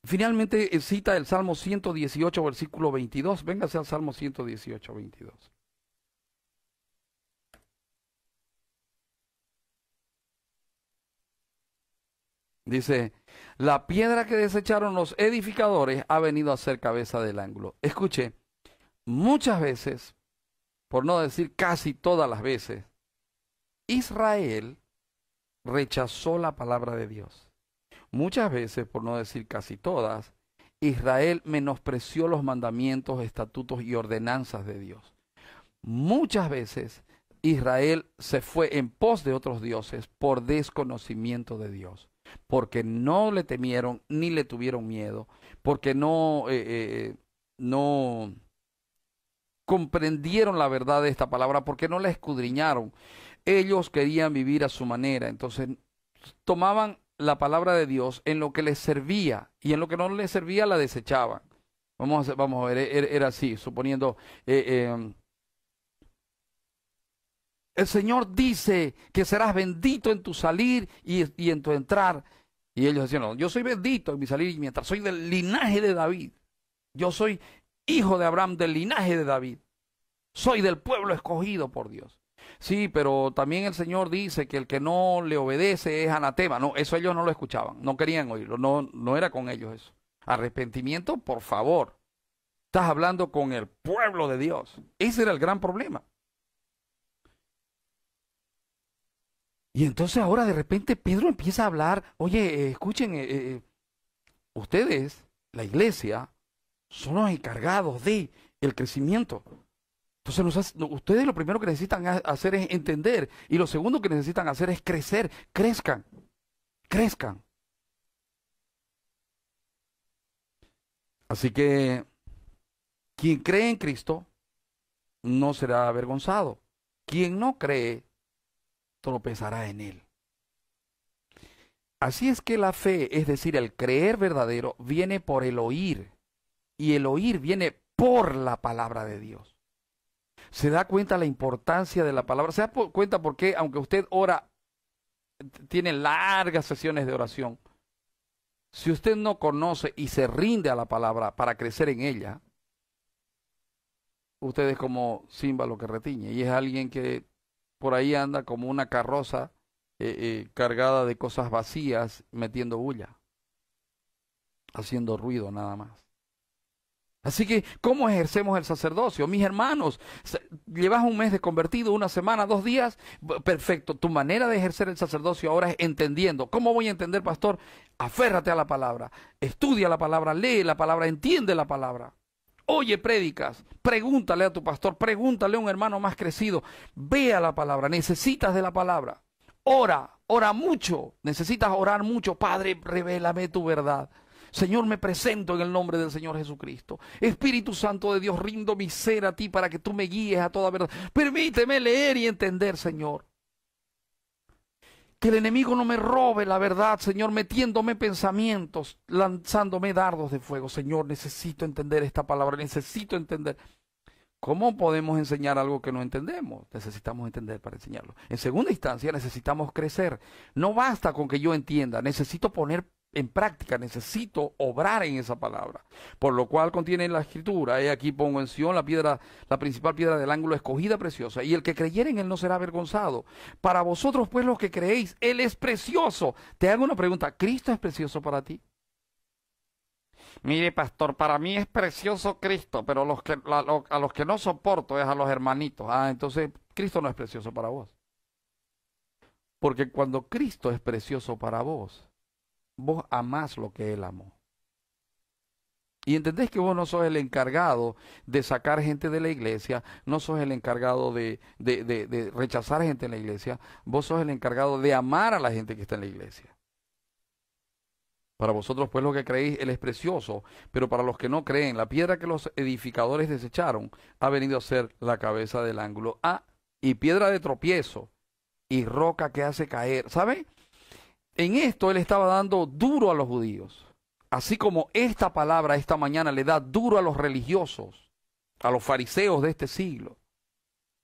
Speaker 1: Finalmente cita el Salmo 118, versículo 22. Véngase al Salmo 118, 22. Dice, la piedra que desecharon los edificadores ha venido a ser cabeza del ángulo. Escuche, muchas veces, por no decir casi todas las veces, Israel rechazó la palabra de Dios. Muchas veces, por no decir casi todas, Israel menospreció los mandamientos, estatutos y ordenanzas de Dios. Muchas veces Israel se fue en pos de otros dioses por desconocimiento de Dios. Porque no le temieron ni le tuvieron miedo, porque no comprendieron la verdad de esta palabra, porque no la escudriñaron. Ellos querían vivir a su manera, entonces tomaban la palabra de Dios en lo que les servía y en lo que no les servía la desechaban. Vamos a ver, era así, suponiendo... el Señor dice que serás bendito en tu salir y en tu entrar. Y ellos decían, no, yo soy bendito en mi salir y mi entrar. Soy del linaje de David. Yo soy hijo de Abraham, del linaje de David. Soy del pueblo escogido por Dios. Sí, pero también el Señor dice que el que no le obedece es anatema. No, eso ellos no lo escuchaban. No querían oírlo. No era con ellos eso. Arrepentimiento, por favor. Estás hablando con el pueblo de Dios. Ese era el gran problema. Y entonces ahora de repente Pedro empieza a hablar, oye, escuchen, ustedes, la iglesia, son los encargados de el crecimiento. Entonces ustedes lo primero que necesitan hacer es entender, y lo segundo que necesitan hacer es crecer, crezcan. Así que quien cree en Cristo no será avergonzado. Quien no cree tropezará en él. Así es que la fe, es decir, el creer verdadero, viene por el oír, y el oír viene por la palabra de Dios. Se da cuenta la importancia de la palabra. Se da cuenta por qué, aunque usted ora, tiene largas sesiones de oración, si usted no conoce y se rinde a la palabra para crecer en ella, usted es como címbalo que retiñe y es alguien que por ahí anda como una carroza cargada de cosas vacías, metiendo bulla, haciendo ruido nada más. Así que, ¿cómo ejercemos el sacerdocio? Mis hermanos, llevas un mes de convertido, una semana, 2 días, perfecto. Tu manera de ejercer el sacerdocio ahora es entendiendo. ¿Cómo voy a entender, pastor? Aférrate a la palabra, estudia la palabra, lee la palabra, entiende la palabra. Oye, prédicas, pregúntale a tu pastor, pregúntale a un hermano más crecido, vea la palabra, necesitas de la palabra. Ora mucho, necesitas orar mucho. Padre, revélame tu verdad. Señor, me presento en el nombre del Señor Jesucristo. Espíritu Santo de Dios, rindo mi ser a ti para que tú me guíes a toda verdad. Permíteme leer y entender, Señor. Que el enemigo no me robe la verdad, Señor, metiéndome pensamientos, lanzándome dardos de fuego. Señor, necesito entender esta palabra, necesito entender. ¿Cómo podemos enseñar algo que no entendemos? Necesitamos entender para enseñarlo. En segunda instancia, necesitamos crecer. No basta con que yo entienda, necesito poner en práctica, necesito obrar en esa palabra. Por lo cual contiene la Escritura: he aquí pongo en Sión la piedra, la principal piedra del ángulo, escogida, preciosa, y el que creyere en él no será avergonzado. Para vosotros, pues, los que creéis, él es precioso. Te hago una pregunta: ¿Cristo es precioso para ti? Mire, pastor, para mí es precioso Cristo, pero a los que no soporto es a los hermanitos. Ah, entonces Cristo no es precioso para vos. Porque cuando Cristo es precioso para vos, vos amás lo que Él amó. Y entendés que vos no sos el encargado de sacar gente de la iglesia, no sos el encargado de rechazar gente en la iglesia, vos sos el encargado de amar a la gente que está en la iglesia. Para vosotros, pues, lo que creéis, Él es precioso, pero para los que no creen, la piedra que los edificadores desecharon ha venido a ser la cabeza del ángulo. Ah, y piedra de tropiezo y roca que hace caer. ¿Sabe? En esto Él estaba dando duro a los judíos, así como esta palabra esta mañana le da duro a los religiosos, a los fariseos de este siglo,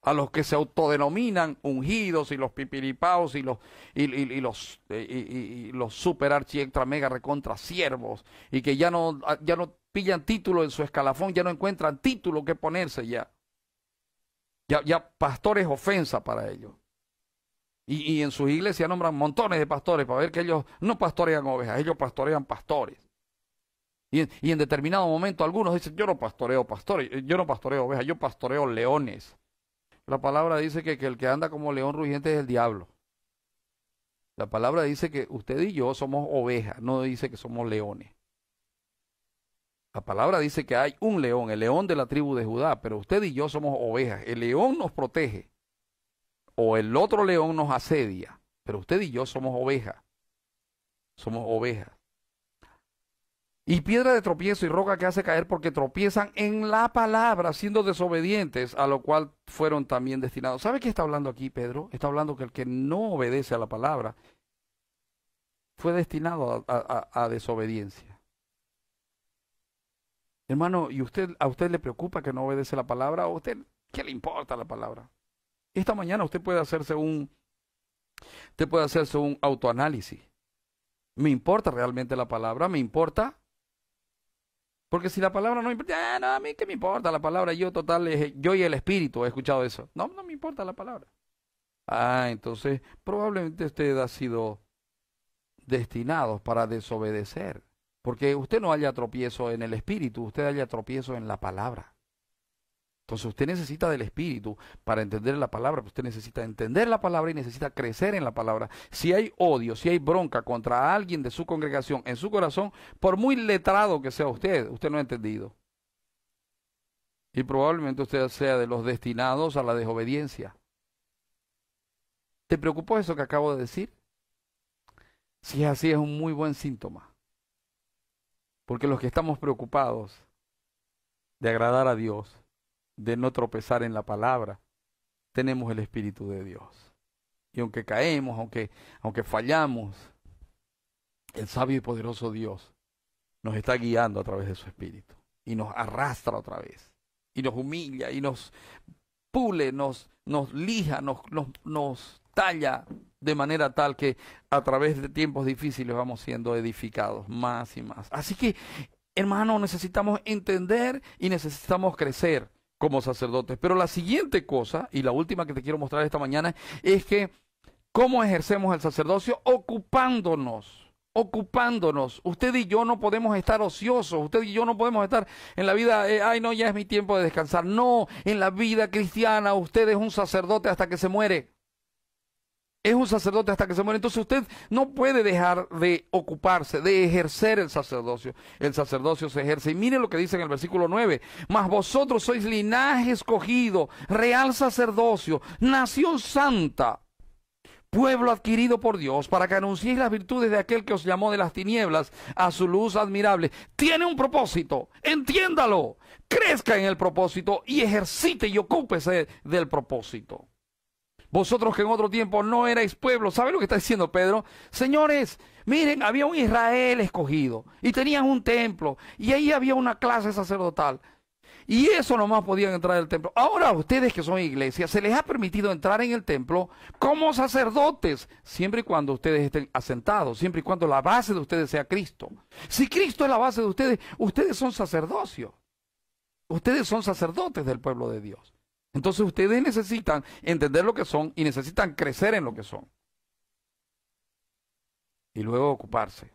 Speaker 1: a los que se autodenominan ungidos y los pipiripaos y los super archi extra mega recontra siervos, y que ya no pillan título en su escalafón, ya no encuentran título que ponerse ya. Ya pastor es ofensa para ellos. Y en sus iglesias nombran montones de pastores para ver que ellos no pastorean ovejas, ellos pastorean pastores. Y en determinado momento algunos dicen: yo no pastoreo pastores, yo no pastoreo ovejas, yo pastoreo leones. La palabra dice que el que anda como león rugiente es el diablo. La palabra dice que usted y yo somos ovejas, no dice que somos leones. La palabra dice que hay un león, el león de la tribu de Judá, pero usted y yo somos ovejas. El león nos protege, o el otro león nos asedia, pero usted y yo somos ovejas. Somos ovejas. Y piedra de tropiezo y roca que hace caer, porque tropiezan en la palabra, siendo desobedientes, a lo cual fueron también destinados. ¿Sabe qué está hablando aquí Pedro? Está hablando que el que no obedece a la palabra fue destinado a desobediencia. Hermano, ¿y a usted le preocupa que no obedece la palabra? ¿A usted qué le importa la palabra? Esta mañana usted puede hacerse un autoanálisis. ¿Me importa realmente la palabra? ¿Me importa? Porque si la palabra no me importa, no, a mí qué me importa la palabra, yo y el Espíritu he escuchado eso. No me importa la palabra. Ah, entonces probablemente usted ha sido destinado para desobedecer. Porque usted no haya tropiezo en el Espíritu, usted haya tropiezo en la palabra. Entonces usted necesita del Espíritu para entender la palabra, usted necesita entender la palabra y necesita crecer en la palabra. Si hay odio, si hay bronca contra alguien de su congregación en su corazón, por muy letrado que sea usted no ha entendido. Y probablemente usted sea de los destinados a la desobediencia. ¿Te preocupó eso que acabo de decir? Si es así, es un muy buen síntoma. Porque los que estamos preocupados de agradar a Dios, de no tropezar en la palabra, tenemos el Espíritu de Dios. Y aunque caemos, aunque fallamos, el sabio y poderoso Dios nos está guiando a través de su Espíritu y nos arrastra otra vez y nos humilla y nos pule, nos lija, nos talla de manera tal que a través de tiempos difíciles vamos siendo edificados más y más. Así que, hermano, necesitamos entender y necesitamos crecer como sacerdotes. Pero la siguiente cosa, y la última que te quiero mostrar esta mañana, es que ¿cómo ejercemos el sacerdocio? Ocupándonos. Usted y yo no podemos estar ociosos. Usted y yo no podemos estar en la vida, ay no, ya es mi tiempo de descansar. No, en la vida cristiana usted es un sacerdote hasta que se muere. Es un sacerdote hasta que se muere. Entonces usted no puede dejar de ocuparse, de ejercer el sacerdocio. El sacerdocio se ejerce. Y mire lo que dice en el versículo 9. Mas vosotros sois linaje escogido, real sacerdocio, nación santa, pueblo adquirido por Dios, para que anunciéis las virtudes de aquel que os llamó de las tinieblas a su luz admirable. Tiene un propósito, entiéndalo, crezca en el propósito y ejercite y ocúpese del propósito. Vosotros que en otro tiempo no erais pueblo, ¿sabe lo que está diciendo Pedro? Señores, miren, había un Israel escogido y tenían un templo y ahí había una clase sacerdotal. Y eso nomás podían entrar al templo. Ahora a ustedes que son iglesia, se les ha permitido entrar en el templo como sacerdotes, siempre y cuando ustedes estén asentados, siempre y cuando la base de ustedes sea Cristo. Si Cristo es la base de ustedes, ustedes son sacerdocio. Ustedes son sacerdotes del pueblo de Dios. Entonces ustedes necesitan entender lo que son y necesitan crecer en lo que son. Y luego ocuparse.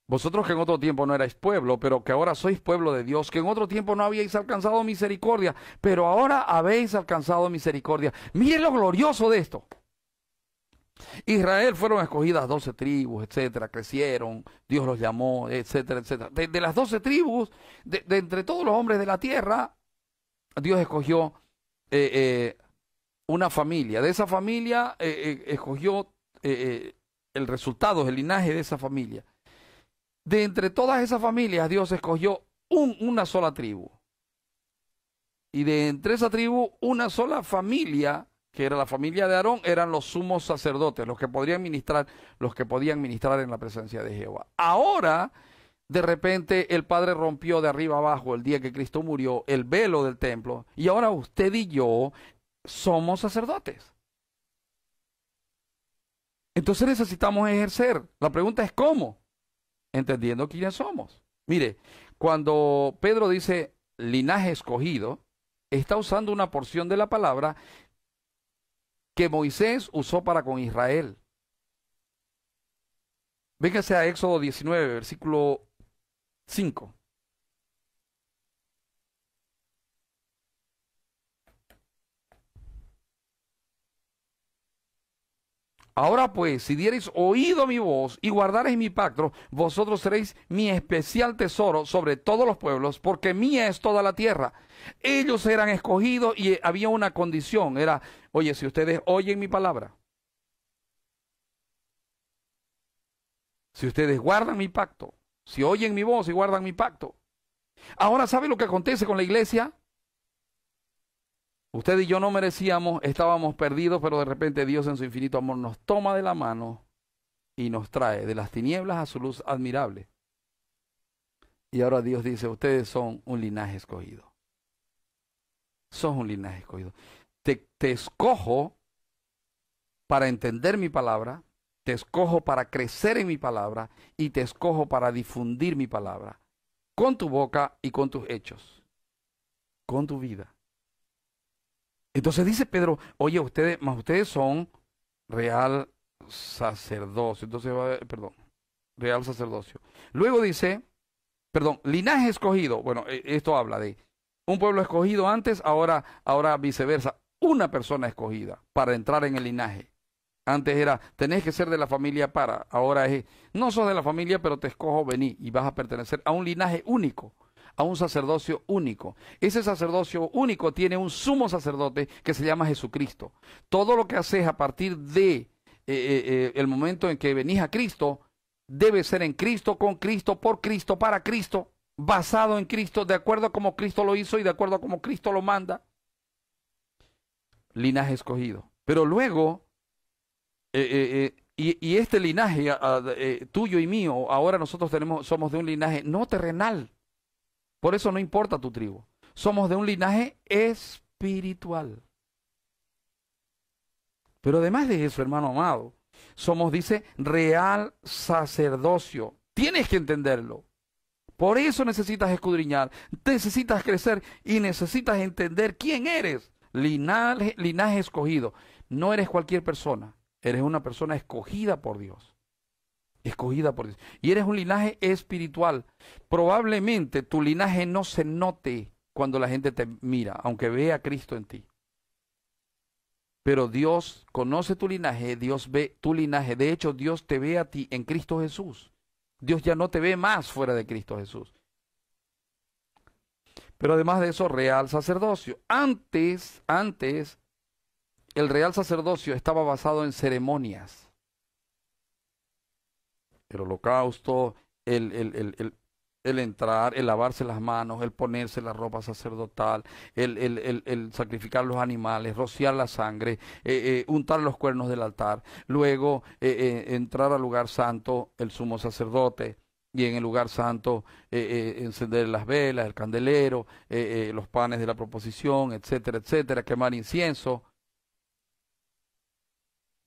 Speaker 1: Vosotros que en otro tiempo no erais pueblo, pero que ahora sois pueblo de Dios, que en otro tiempo no habíais alcanzado misericordia, pero ahora habéis alcanzado misericordia. Miren lo glorioso de esto. Israel fueron escogidas 12 tribus, etcétera, crecieron, Dios los llamó, etcétera, etcétera. De las 12 tribus, de entre todos los hombres de la tierra, Dios escogió una familia. De esa familia escogió el resultado, el linaje de esa familia. De entre todas esas familias, Dios escogió una sola tribu. Y de entre esa tribu, una sola familia, que era la familia de Aarón, eran los sumos sacerdotes, los que podían ministrar en la presencia de Jehová. Ahora, de repente, el Padre rompió de arriba abajo el día que Cristo murió el velo del templo, y ahora usted y yo somos sacerdotes. Entonces necesitamos ejercer. La pregunta es ¿cómo? Entendiendo quiénes somos. Mire, cuando Pedro dice linaje escogido, está usando una porción de la palabra que Moisés usó para con Israel. Véngase a Éxodo 19, versículo 5. Ahora pues, si diereis oído a mi voz y guardareis mi pacto, vosotros seréis mi especial tesoro sobre todos los pueblos, porque mía es toda la tierra. Ellos eran escogidos y había una condición, era, oye, si ustedes oyen mi palabra, si ustedes guardan mi pacto, si oyen mi voz y guardan mi pacto. Ahora, ¿sabe lo que acontece con la iglesia? Usted y yo no merecíamos, estábamos perdidos, pero de repente Dios en su infinito amor nos toma de la mano y nos trae de las tinieblas a su luz admirable. Y ahora Dios dice, ustedes son un linaje escogido. Son un linaje escogido. Te escojo para entender mi palabra, te escojo para crecer en mi palabra y te escojo para difundir mi palabra con tu boca y con tus hechos, con tu vida. Entonces dice Pedro, oye, ustedes son real sacerdocio. Entonces, real sacerdocio. Luego dice, linaje escogido. Bueno, esto habla de un pueblo escogido antes, ahora viceversa. Una persona escogida para entrar en el linaje. Antes era, tenés que ser de la familia para. Ahora es, no sos de la familia, pero te escojo, vení y vas a pertenecer a un linaje único. A un sacerdocio único. Ese sacerdocio único tiene un sumo sacerdote que se llama Jesucristo. Todo lo que haces a partir de el momento en que venís a Cristo, debe ser en Cristo, con Cristo, por Cristo, para Cristo, basado en Cristo, de acuerdo a como Cristo lo hizo y de acuerdo a como Cristo lo manda. Linaje escogido. Pero luego, y este linaje tuyo y mío, ahora nosotros somos de un linaje no terrenal. Por eso no importa tu tribu. Somos de un linaje espiritual. espiritual. Pero además de eso, hermano amado, somos, dice, real sacerdocio. Tienes que entenderlo. Por eso necesitas escudriñar, necesitas crecer y necesitas entender quién eres. Linaje escogido. No eres cualquier persona, eres una persona escogida por Dios. Escogida por Dios. Y eres un linaje espiritual. Probablemente tu linaje no se note cuando la gente te mira, aunque vea a Cristo en ti. Pero Dios conoce tu linaje, Dios ve tu linaje. De hecho, Dios te ve a ti en Cristo Jesús. Dios ya no te ve más fuera de Cristo Jesús. Pero además de eso, real sacerdocio. Antes, el real sacerdocio estaba basado en ceremonias. El holocausto, el entrar, el lavarse las manos, el ponerse la ropa sacerdotal, el sacrificar los animales, rociar la sangre, untar los cuernos del altar, luego entrar al lugar santo, el sumo sacerdote, y en el lugar santo encender las velas, el candelero, los panes de la proposición, etcétera, etcétera, quemar incienso.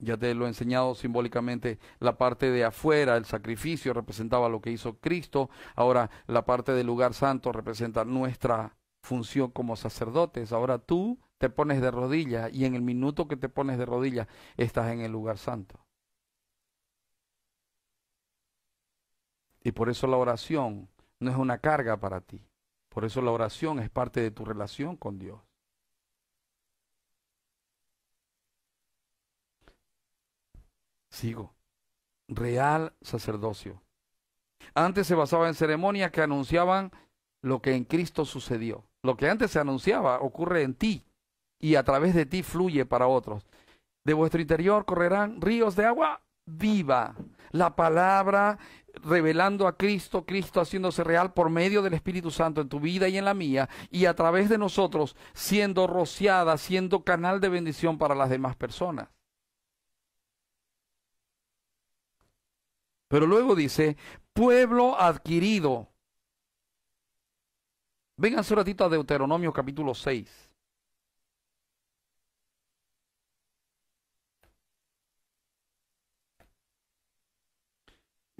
Speaker 1: Ya te lo he enseñado simbólicamente, la parte de afuera, el sacrificio representaba lo que hizo Cristo. Ahora la parte del lugar santo representa nuestra función como sacerdotes. Ahora tú te pones de rodillas y en el minuto que te pones de rodillas estás en el lugar santo. Y por eso la oración no es una carga para ti. Por eso la oración es parte de tu relación con Dios. Sigo. Real sacerdocio. Antes se basaba en ceremonias que anunciaban lo que en Cristo sucedió. Lo que antes se anunciaba ocurre en ti y a través de ti fluye para otros. De vuestro interior correrán ríos de agua viva. La palabra revelando a Cristo, Cristo haciéndose real por medio del Espíritu Santo en tu vida y en la mía, y a través de nosotros siendo rociada, siendo canal de bendición para las demás personas. Pero luego dice, pueblo adquirido. Vénganse un ratito a Deuteronomio capítulo 6.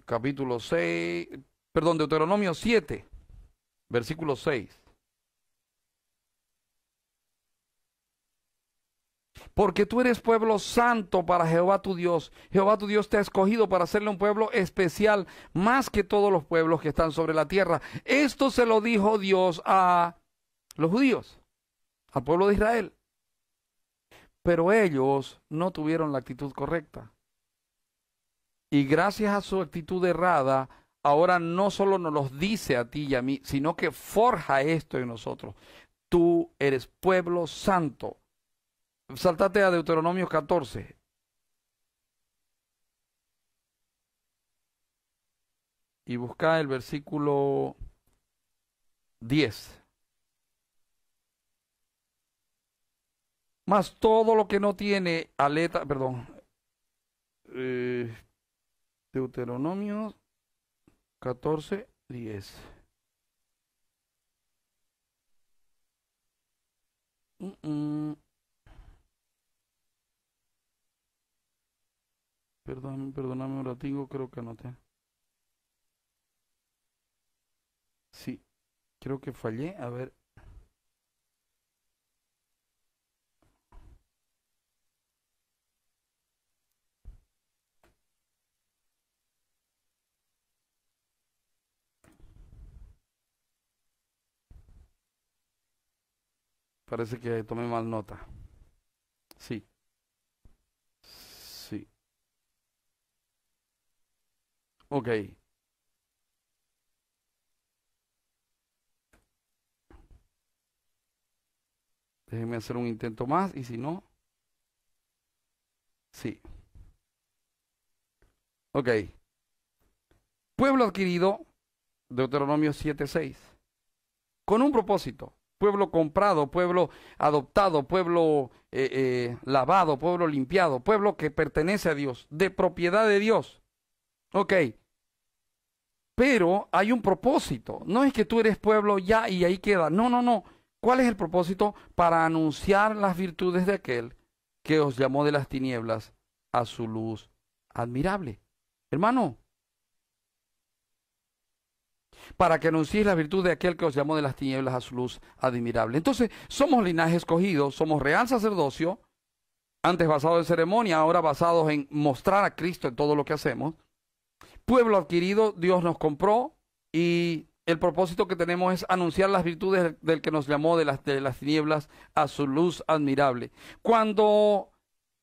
Speaker 1: Capítulo 6, perdón, Deuteronomio 7, versículo 6. Porque tú eres pueblo santo para Jehová tu Dios. Jehová tu Dios te ha escogido para hacerle un pueblo especial, más que todos los pueblos que están sobre la tierra. Esto se lo dijo Dios a los judíos, al pueblo de Israel. Pero ellos no tuvieron la actitud correcta. Y gracias a su actitud errada, ahora no solo nos los dice a ti y a mí, sino que forja esto en nosotros. Tú eres pueblo santo. Saltate a Deuteronomio 14. Y busca el versículo 10. Mas todo lo que no tiene aleta, perdón, Deuteronomio 14, 10. Perdóname un ratito, creo que anoté. Sí, creo que fallé, a ver. Parece que tomé mal nota. Sí. Sí. Ok. Déjenme hacer un intento más y si no. Sí. Ok. Pueblo adquirido, Deuteronomio 7:6. Con un propósito. Pueblo comprado, pueblo adoptado, pueblo lavado, pueblo limpiado, pueblo que pertenece a Dios, de propiedad de Dios. Ok. Pero hay un propósito. No es que tú eres pueblo ya y ahí queda. No, no, no. ¿Cuál es el propósito? Para anunciar las virtudes de aquel que os llamó de las tinieblas a su luz admirable. Hermano, para que anunciéis la virtud de aquel que os llamó de las tinieblas a su luz admirable. Entonces, somos linaje escogido, somos real sacerdocio, antes basados en ceremonia, ahora basados en mostrar a Cristo en todo lo que hacemos. Pueblo adquirido, Dios nos compró y el propósito que tenemos es anunciar las virtudes del que nos llamó de las tinieblas a su luz admirable. Cuando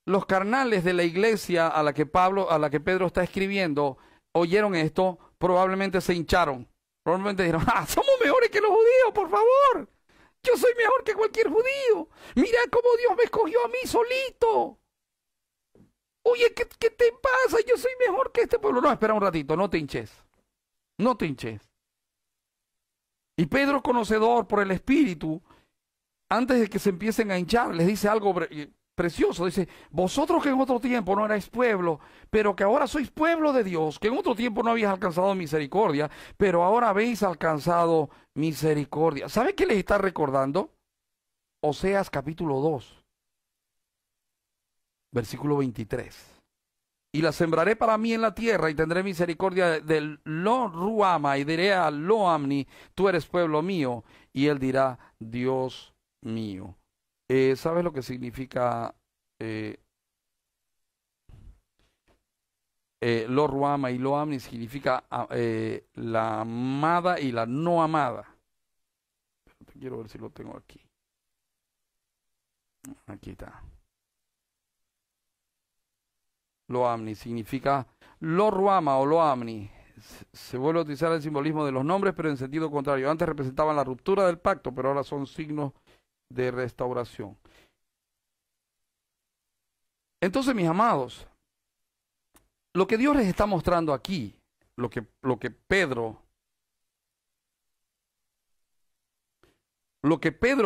Speaker 1: los carnales de la iglesia a la que Pedro está escribiendo, oyeron esto, probablemente se hincharon. Probablemente dijeron, somos mejores que los judíos, por favor. Yo soy mejor que cualquier judío. Mira cómo Dios me escogió a mí solito. Oye, ¿qué te pasa? Yo soy mejor que este pueblo. No, espera un ratito, no te hinches. No te hinches. Y Pedro, conocedor por el Espíritu, antes de que se empiecen a hinchar, les dice algo precioso. Dice, vosotros que en otro tiempo no erais pueblo, pero que ahora sois pueblo de Dios, que en otro tiempo no habéis alcanzado misericordia, pero ahora habéis alcanzado misericordia. ¿Sabe qué les está recordando? Oseas capítulo 2, versículo 23. Y la sembraré para mí en la tierra y tendré misericordia del Lo Ruama y diré a Lo Amni, tú eres pueblo mío, y él dirá, Dios mío. ¿Sabes lo que significa Lo Ruama y Lo Amni? Significa la amada y la no amada. Quiero ver si lo tengo aquí. Aquí está. Lo Amni significa Lo Ruama o Lo Amni. Se vuelve a utilizar el simbolismo de los nombres, pero en sentido contrario. Antes representaban la ruptura del pacto, pero ahora son signos de restauración. Entonces, mis amados, lo que Dios les está mostrando aquí, lo que Pedro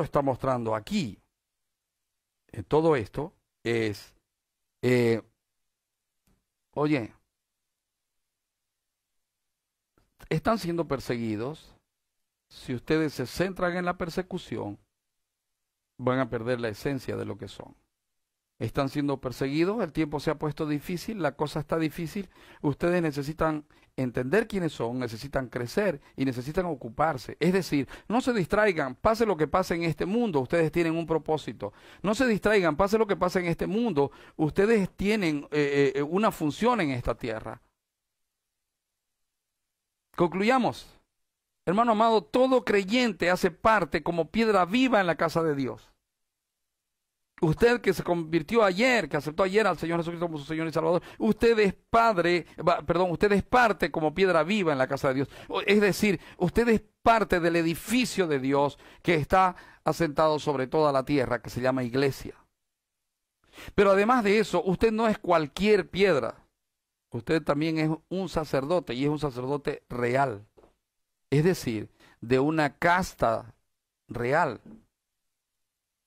Speaker 1: está mostrando aquí, en todo esto, es, oye, están siendo perseguidos. Si ustedes se centran en la persecución, van a perder la esencia de lo que son. Están siendo perseguidos, el tiempo se ha puesto difícil, la cosa está difícil. Ustedes necesitan entender quiénes son, necesitan crecer y necesitan ocuparse. Es decir, no se distraigan, pase lo que pase en este mundo, ustedes tienen un propósito. No se distraigan, pase lo que pase en este mundo, ustedes tienen una función en esta tierra. Concluyamos. Hermano amado, todo creyente hace parte como piedra viva en la casa de Dios. Usted que se convirtió ayer, que aceptó ayer al Señor Jesucristo como su Señor y Salvador, usted es parte como piedra viva en la casa de Dios. Es decir, usted es parte del edificio de Dios que está asentado sobre toda la tierra, que se llama iglesia. Pero además de eso, usted no es cualquier piedra. Usted también es un sacerdote y es un sacerdote real. Es decir, de una casta real.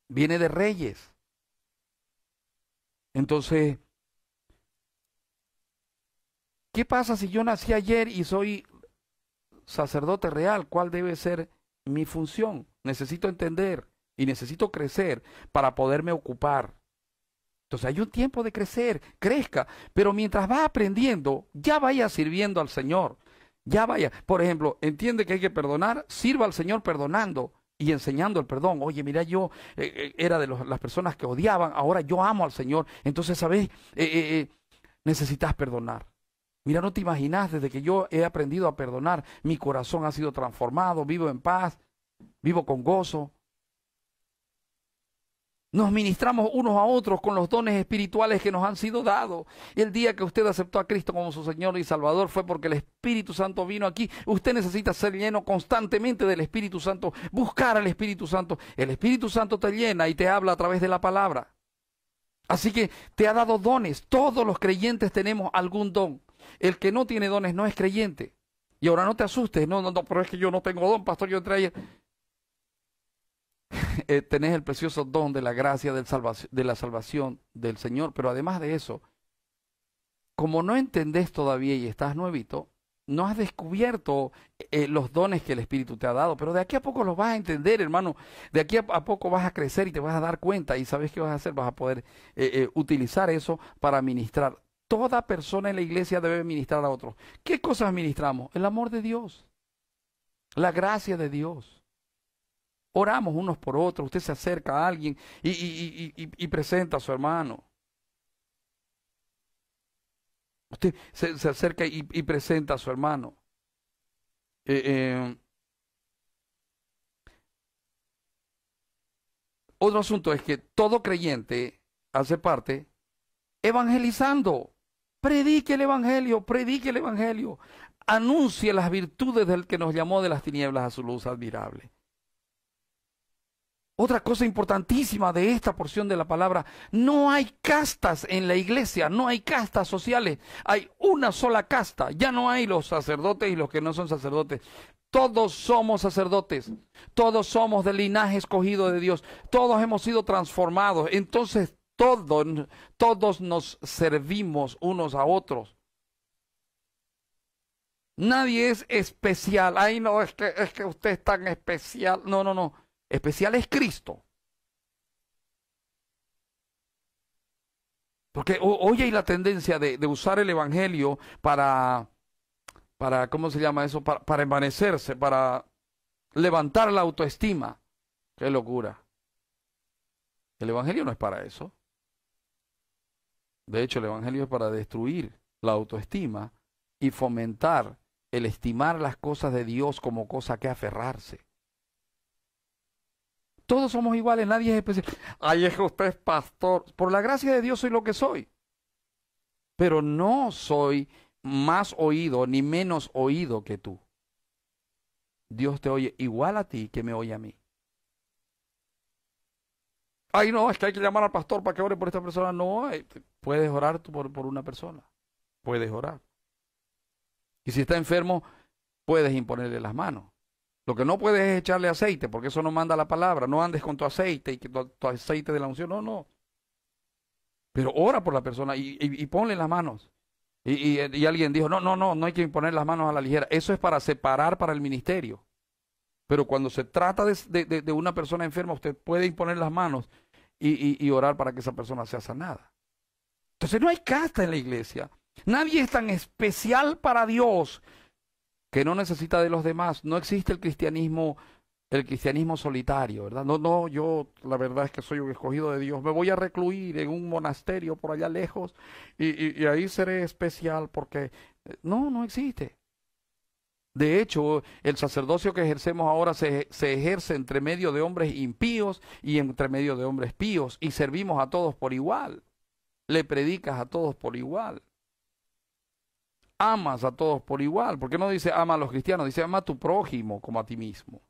Speaker 1: Viene de reyes. Entonces, ¿qué pasa si yo nací ayer y soy sacerdote real? ¿Cuál debe ser mi función? Necesito entender y necesito crecer para poderme ocupar. Entonces hay un tiempo de crecer, crezca, pero mientras va aprendiendo, ya vaya sirviendo al Señor. Ya vaya, por ejemplo, entiende que hay que perdonar, sirva al Señor perdonando y enseñando el perdón. Oye, mira, yo era de las personas que odiaban, ahora yo amo al Señor. Entonces, ¿sabes? Necesitas perdonar. Mira, no te imaginas, desde que yo he aprendido a perdonar, mi corazón ha sido transformado, vivo en paz, vivo con gozo. Nos ministramos unos a otros con los dones espirituales que nos han sido dados. El día que usted aceptó a Cristo como su Señor y Salvador fue porque el Espíritu Santo vino aquí. Usted necesita ser lleno constantemente del Espíritu Santo, buscar al Espíritu Santo. El Espíritu Santo te llena y te habla a través de la palabra. Así que te ha dado dones. Todos los creyentes tenemos algún don. El que no tiene dones no es creyente. Y ahora no te asustes. No, pero es que yo no tengo don, pastor, yo entré ayer. Tenés el precioso don de la gracia de la salvación del Señor, pero además de eso, como no entendés todavía y estás nuevito, no has descubierto los dones que el Espíritu te ha dado, pero de aquí a poco los vas a entender, hermano. De aquí a poco vas a crecer y te vas a dar cuenta y sabes qué vas a hacer, vas a poder utilizar eso para ministrar. Toda persona en la iglesia debe ministrar a otros. ¿Qué cosas ministramos? El amor de Dios, la gracia de Dios. Oramos unos por otros, usted se acerca a alguien y presenta a su hermano. Usted se acerca y presenta a su hermano. Otro asunto es que todo creyente hace parte evangelizando. Predique el evangelio. Anuncie las virtudes del que nos llamó de las tinieblas a su luz admirable. Otra cosa importantísima de esta porción de la palabra, no hay castas en la iglesia, no hay castas sociales, hay una sola casta, ya no hay los sacerdotes y los que no son sacerdotes. Todos somos sacerdotes, todos somos del linaje escogido de Dios, todos hemos sido transformados, entonces todos nos servimos unos a otros. Nadie es especial. Ay, no, es que usted es tan especial. No. Especial es Cristo. Porque hoy hay la tendencia de usar el evangelio para, ¿cómo se llama eso? Para envanecerse, para levantar la autoestima. ¡Qué locura! El evangelio no es para eso. De hecho, el evangelio es para destruir la autoestima y fomentar el estimar las cosas de Dios como cosa que aferrarse. Todos somos iguales, nadie es especial. Ay, es que usted es pastor. Por la gracia de Dios soy lo que soy. Pero no soy más oído ni menos oído que tú. Dios te oye igual a ti que me oye a mí. Ay, no, es que hay que llamar al pastor para que ore por esta persona. No, puedes orar tú por una persona. Puedes orar. Y si está enfermo, puedes imponerle las manos. Lo que no puedes es echarle aceite, porque eso no manda la palabra. No andes con tu aceite y que tu aceite de la unción. No. Pero ora por la persona y ponle las manos. Y alguien dijo, no hay que imponer las manos a la ligera. Eso es para separar para el ministerio. Pero cuando se trata de una persona enferma, usted puede imponer las manos y orar para que esa persona sea sanada. Entonces no hay casta en la iglesia. Nadie es tan especial para Dios que no necesita de los demás. No existe el cristianismo solitario, ¿verdad? No, yo la verdad es que soy un escogido de Dios. Me voy a recluir en un monasterio por allá lejos y ahí seré especial porque... No existe. De hecho, el sacerdocio que ejercemos ahora se ejerce entre medio de hombres impíos y entre medio de hombres píos y servimos a todos por igual. Le predicas a todos por igual. Amas a todos por igual. ¿Por qué no dice ama a los cristianos? Dice ama a tu prójimo como a ti mismo.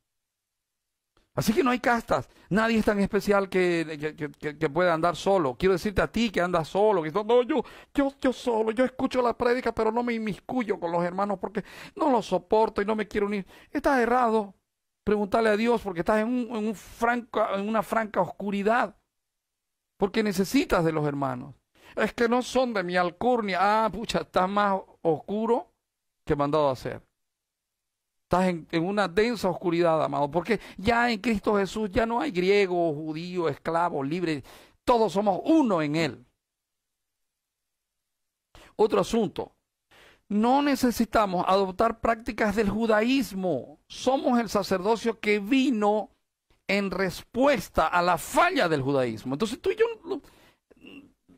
Speaker 1: Así que no hay castas. Nadie es tan especial que pueda andar solo. Quiero decirte a ti que andas solo. Que no, yo solo. Yo escucho la prédica, pero no me inmiscuyo con los hermanos porque no los soporto y no me quiero unir. Estás errado. Pregúntale a Dios porque estás en una franca oscuridad. Porque necesitas de los hermanos. Es que no son de mi alcurnia. Pucha, estás más oscuro que mandado a hacer. Estás en una densa oscuridad, amado, porque ya en Cristo Jesús ya no hay griego, judío, esclavo, libre. Todos somos uno en Él. Otro asunto. No necesitamos adoptar prácticas del judaísmo. Somos el sacerdocio que vino en respuesta a la falla del judaísmo. Entonces tú y yo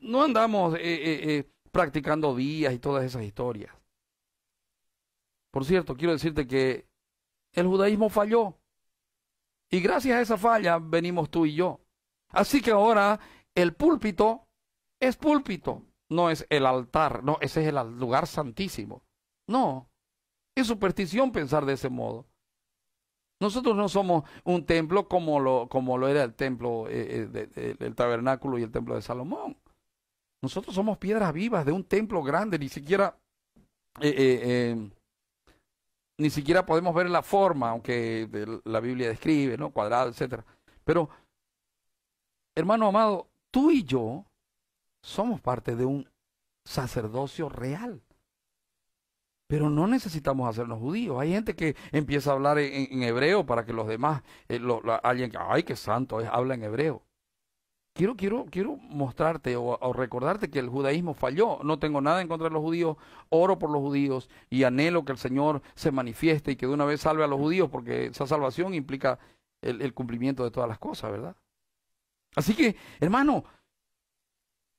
Speaker 1: no andamos practicando días y todas esas historias. Por cierto, quiero decirte que el judaísmo falló. Y gracias a esa falla venimos tú y yo. Así que ahora el púlpito es púlpito. No es el altar. No, ese es el lugar santísimo. No. Es superstición pensar de ese modo. Nosotros no somos un templo como lo era el templo, el tabernáculo y el templo de Salomón. Nosotros somos piedras vivas de un templo grande. Ni siquiera podemos ver la forma, aunque la Biblia describe, ¿no? Cuadrado, etcétera. Pero, hermano amado, tú y yo somos parte de un sacerdocio real. Pero no necesitamos hacernos judíos. Hay gente que empieza a hablar en hebreo para que los demás, alguien que, ay, qué santo es, habla en hebreo. Quiero mostrarte o recordarte que el judaísmo falló. No tengo nada en contra de los judíos, oro por los judíos y anhelo que el Señor se manifieste y que de una vez salve a los judíos, porque esa salvación implica el cumplimiento de todas las cosas, ¿verdad? Así que, hermano,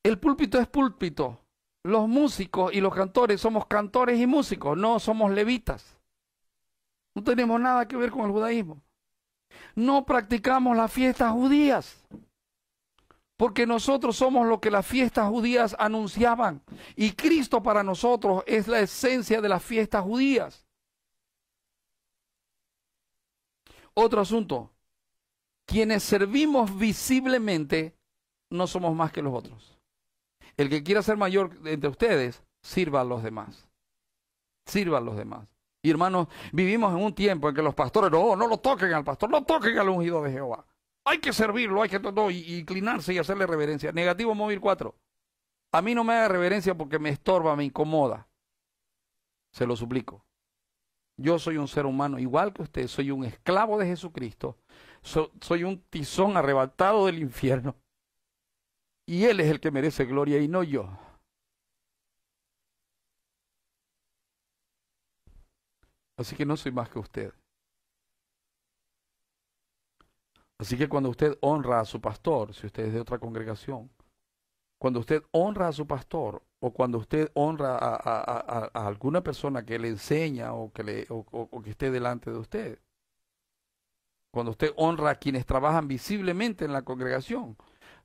Speaker 1: el púlpito es púlpito. Los músicos y los cantores somos cantores y músicos, no somos levitas. No tenemos nada que ver con el judaísmo. No practicamos las fiestas judías, porque nosotros somos lo que las fiestas judías anunciaban. Y Cristo para nosotros es la esencia de las fiestas judías. Otro asunto. Quienes servimos visiblemente no somos más que los otros. El que quiera ser mayor entre ustedes, sirva a los demás. Sirva a los demás. Y hermanos, vivimos en un tiempo en que los pastores, no lo toquen al pastor, no toquen al ungido de Jehová. Hay que servirlo, hay que inclinarse y hacerle reverencia. Negativo móvil 4. A mí no me haga reverencia porque me estorba, me incomoda. Se lo suplico. Yo soy un ser humano igual que usted, soy un esclavo de Jesucristo, soy un tizón arrebatado del infierno. Y Él es el que merece gloria y no yo. Así que no soy más que usted. Así que cuando usted honra a su pastor, si usted es de otra congregación, cuando usted honra a su pastor, o cuando usted honra a alguna persona que le enseña o que esté delante de usted, cuando usted honra a quienes trabajan visiblemente en la congregación,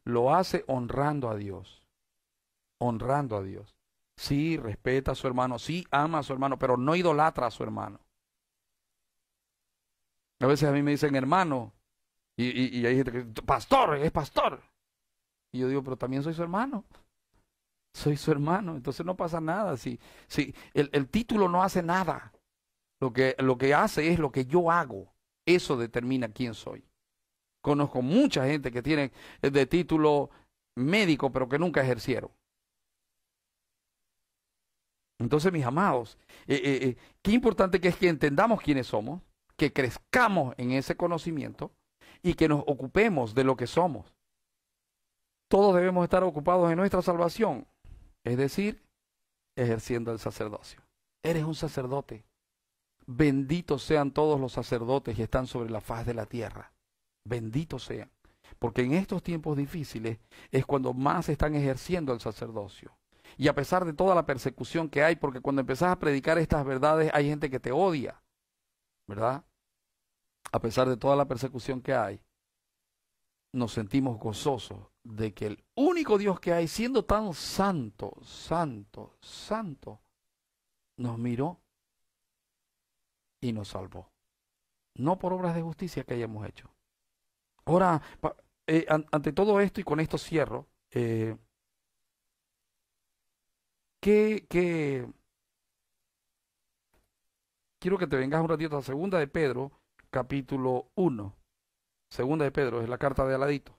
Speaker 1: lo hace honrando a Dios. Honrando a Dios. Sí, respeta a su hermano, sí, ama a su hermano, pero no idolatra a su hermano. A veces a mí me dicen hermano, y hay gente que dice, pastor, es pastor. Y yo digo, pero también soy su hermano. Soy su hermano, entonces no pasa nada. Si el título no hace nada. Lo que hace es lo que yo hago. Eso determina quién soy. Conozco mucha gente que tiene de título médico, pero que nunca ejercieron. Entonces, mis amados, qué importante que es que entendamos quiénes somos, que crezcamos en ese conocimiento y que nos ocupemos de lo que somos. Todos debemos estar ocupados en nuestra salvación, es decir, ejerciendo el sacerdocio. Eres un sacerdote. Benditos sean todos los sacerdotes que están sobre la faz de la tierra. Benditos sean. Porque en estos tiempos difíciles es cuando más están ejerciendo el sacerdocio. Y a pesar de toda la persecución que hay, porque cuando empezás a predicar estas verdades hay gente que te odia, ¿verdad? A pesar de toda la persecución que hay, nos sentimos gozosos de que el único Dios que hay, siendo tan santo, santo, santo, nos miró y nos salvó. No por obras de justicia que hayamos hecho. Ahora, ante todo esto, y con esto cierro, quiero que te vengas un ratito a Segunda de Pedro, capítulo 1. Segunda de Pedro, es la carta de Aladito.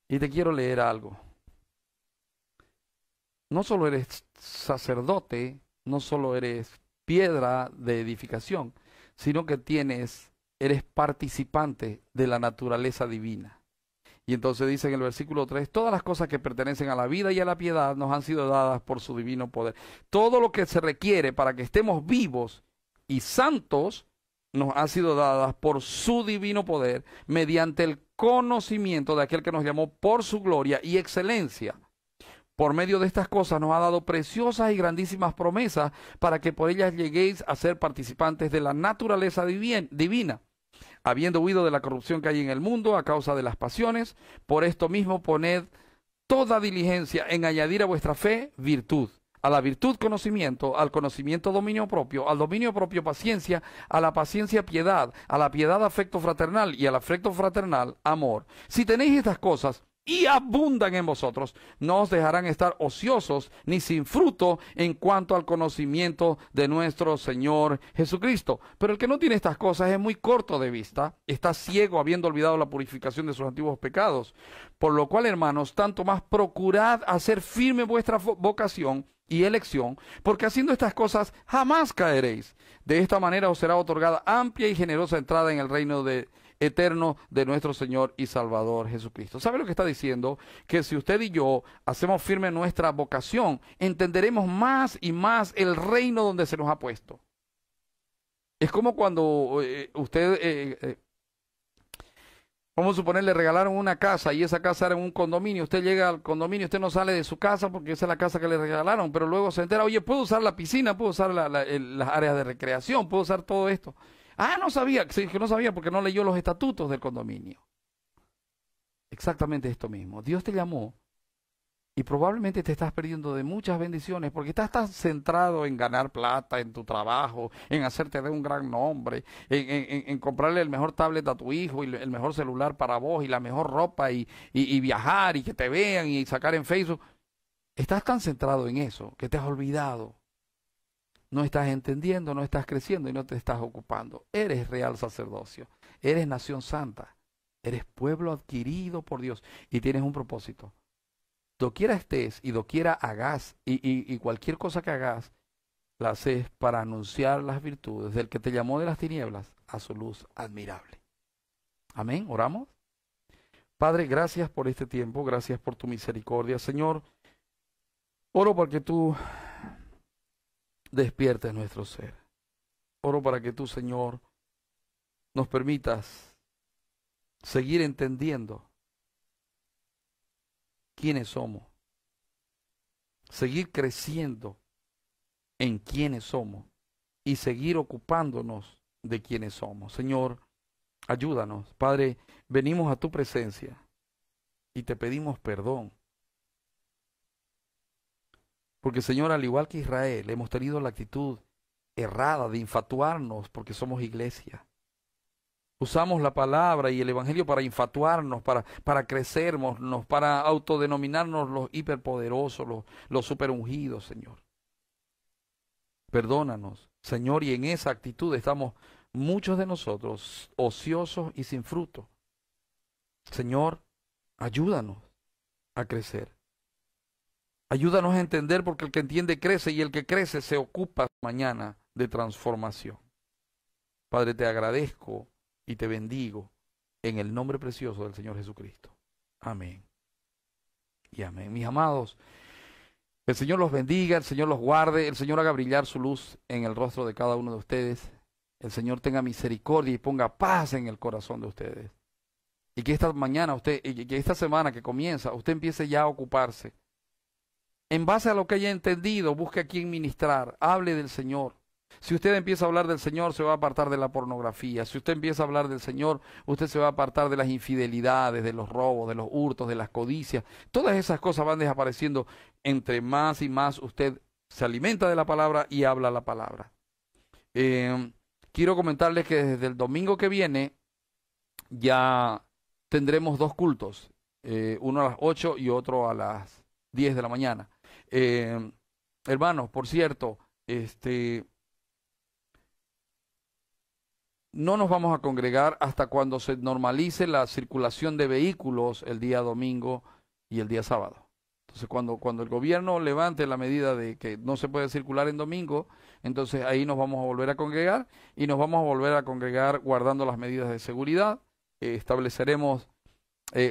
Speaker 1: Y te quiero leer algo. No solo eres sacerdote, no solo eres piedra de edificación, sino que eres participante de la naturaleza divina. Y entonces dice en el versículo 3, todas las cosas que pertenecen a la vida y a la piedad nos han sido dadas por su divino poder. Todo lo que se requiere para que estemos vivos y santos nos ha sido dadas por su divino poder mediante el conocimiento de aquel que nos llamó por su gloria y excelencia. Por medio de estas cosas nos ha dado preciosas y grandísimas promesas para que por ellas lleguéis a ser participantes de la naturaleza divina, habiendo huido de la corrupción que hay en el mundo a causa de las pasiones. Por esto mismo poned toda diligencia en añadir a vuestra fe virtud, a la virtud conocimiento, al conocimiento dominio propio, al dominio propio paciencia, a la paciencia piedad, a la piedad afecto fraternal y al afecto fraternal amor. Si tenéis estas cosas y abundan en vosotros, no os dejarán estar ociosos ni sin fruto en cuanto al conocimiento de nuestro Señor Jesucristo. Pero el que no tiene estas cosas es muy corto de vista, está ciego habiendo olvidado la purificación de sus antiguos pecados. Por lo cual, hermanos, tanto más procurad hacer firme vuestra vocación, y elección, porque haciendo estas cosas jamás caeréis. De esta manera os será otorgada amplia y generosa entrada en el reino eterno de nuestro Señor y Salvador Jesucristo. ¿Sabe lo que está diciendo? Que si usted y yo hacemos firme nuestra vocación, entenderemos más y más el reino donde se nos ha puesto. Es como cuando vamos a suponer, le regalaron una casa y esa casa era en un condominio. Usted llega al condominio, usted no sale de su casa porque esa es la casa que le regalaron, pero luego se entera, oye, puedo usar la piscina, puedo usar las áreas de recreación, puedo usar todo esto. Ah, no sabía, sí, que no sabía porque no leyó los estatutos del condominio. Exactamente esto mismo. Dios te llamó y probablemente te estás perdiendo de muchas bendiciones porque estás tan centrado en ganar plata, en tu trabajo, en hacerte de un gran nombre, en comprarle el mejor tablet a tu hijo y el mejor celular para vos y la mejor ropa y viajar y que te vean y sacar en Facebook. Estás tan centrado en eso que te has olvidado. No estás entendiendo, no estás creciendo y no te estás ocupando. Eres real sacerdocio, eres nación santa, eres pueblo adquirido por Dios y tienes un propósito. Doquiera estés y doquiera hagas y cualquier cosa que hagas, la haces para anunciar las virtudes del que te llamó de las tinieblas a su luz admirable. Amén, oramos. Padre, gracias por este tiempo, gracias por tu misericordia. Señor, oro para que tú despiertes nuestro ser. Oro para que tú, Señor, nos permitas seguir entendiendo quiénes somos, seguir creciendo en quiénes somos y seguir ocupándonos de quiénes somos. Señor, ayúdanos. Padre, venimos a tu presencia y te pedimos perdón. Porque, Señor, al igual que Israel, hemos tenido la actitud errada de infatuarnos porque somos iglesia. Usamos la palabra y el evangelio para infatuarnos, para crecernos, para autodenominarnos los hiperpoderosos, los superungidos, Señor. Perdónanos, Señor, y en esa actitud estamos muchos de nosotros ociosos y sin fruto. Señor, ayúdanos a crecer. Ayúdanos a entender porque el que entiende crece y el que crece se ocupa mañana de transformación. Padre, te agradezco y te bendigo en el nombre precioso del Señor Jesucristo. Amén. Y amén. Mis amados, el Señor los bendiga, el Señor los guarde, el Señor haga brillar su luz en el rostro de cada uno de ustedes. El Señor tenga misericordia y ponga paz en el corazón de ustedes. Y que esta mañana y que esta semana que comienza, usted empiece ya a ocuparse. En base a lo que haya entendido, busque a quien ministrar, hable del Señor. Si usted empieza a hablar del Señor, se va a apartar de la pornografía. Si usted empieza a hablar del Señor, usted se va a apartar de las infidelidades, de los robos, de los hurtos, de las codicias. Todas esas cosas van desapareciendo entre más y más usted se alimenta de la palabra y habla la palabra. Quiero comentarles que desde el domingo que viene ya tendremos 2 cultos, uno a las 8 y otro a las 10 de la mañana. Hermanos, por cierto, no nos vamos a congregar hasta cuando se normalice la circulación de vehículos el día domingo y el día sábado. Entonces, cuando el gobierno levante la medida de que no se puede circular en domingo, entonces ahí nos vamos a volver a congregar y nos vamos a volver a congregar guardando las medidas de seguridad. Estableceremos,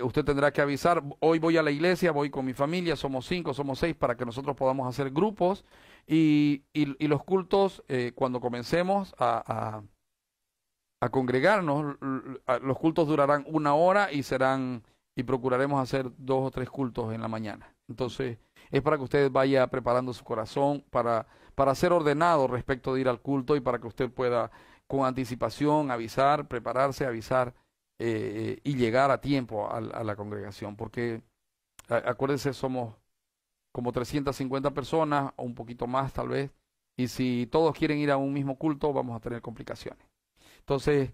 Speaker 1: usted tendrá que avisar, hoy voy a la iglesia, voy con mi familia, somos 5, somos 6, para que nosotros podamos hacer grupos y los cultos, cuando comencemos a congregarnos, los cultos durarán 1 hora y procuraremos hacer 2 o 3 cultos en la mañana. Entonces, es para que usted vaya preparando su corazón para ser ordenado respecto de ir al culto y para que usted pueda con anticipación avisar, prepararse, avisar y llegar a tiempo a la congregación. Porque, acuérdense, somos como 350 personas o un poquito más tal vez, y si todos quieren ir a un mismo culto, vamos a tener complicaciones. Entonces,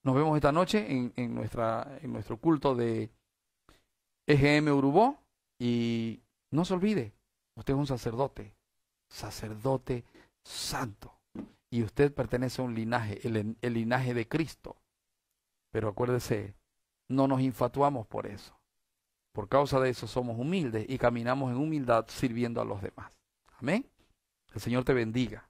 Speaker 1: nos vemos esta noche en nuestro culto de EGM Urubó. Y no se olvide, usted es un sacerdote santo. Y usted pertenece a un linaje, el linaje de Cristo. Pero acuérdese, no nos infatuamos por eso. Por causa de eso somos humildes y caminamos en humildad sirviendo a los demás. Amén. El Señor te bendiga.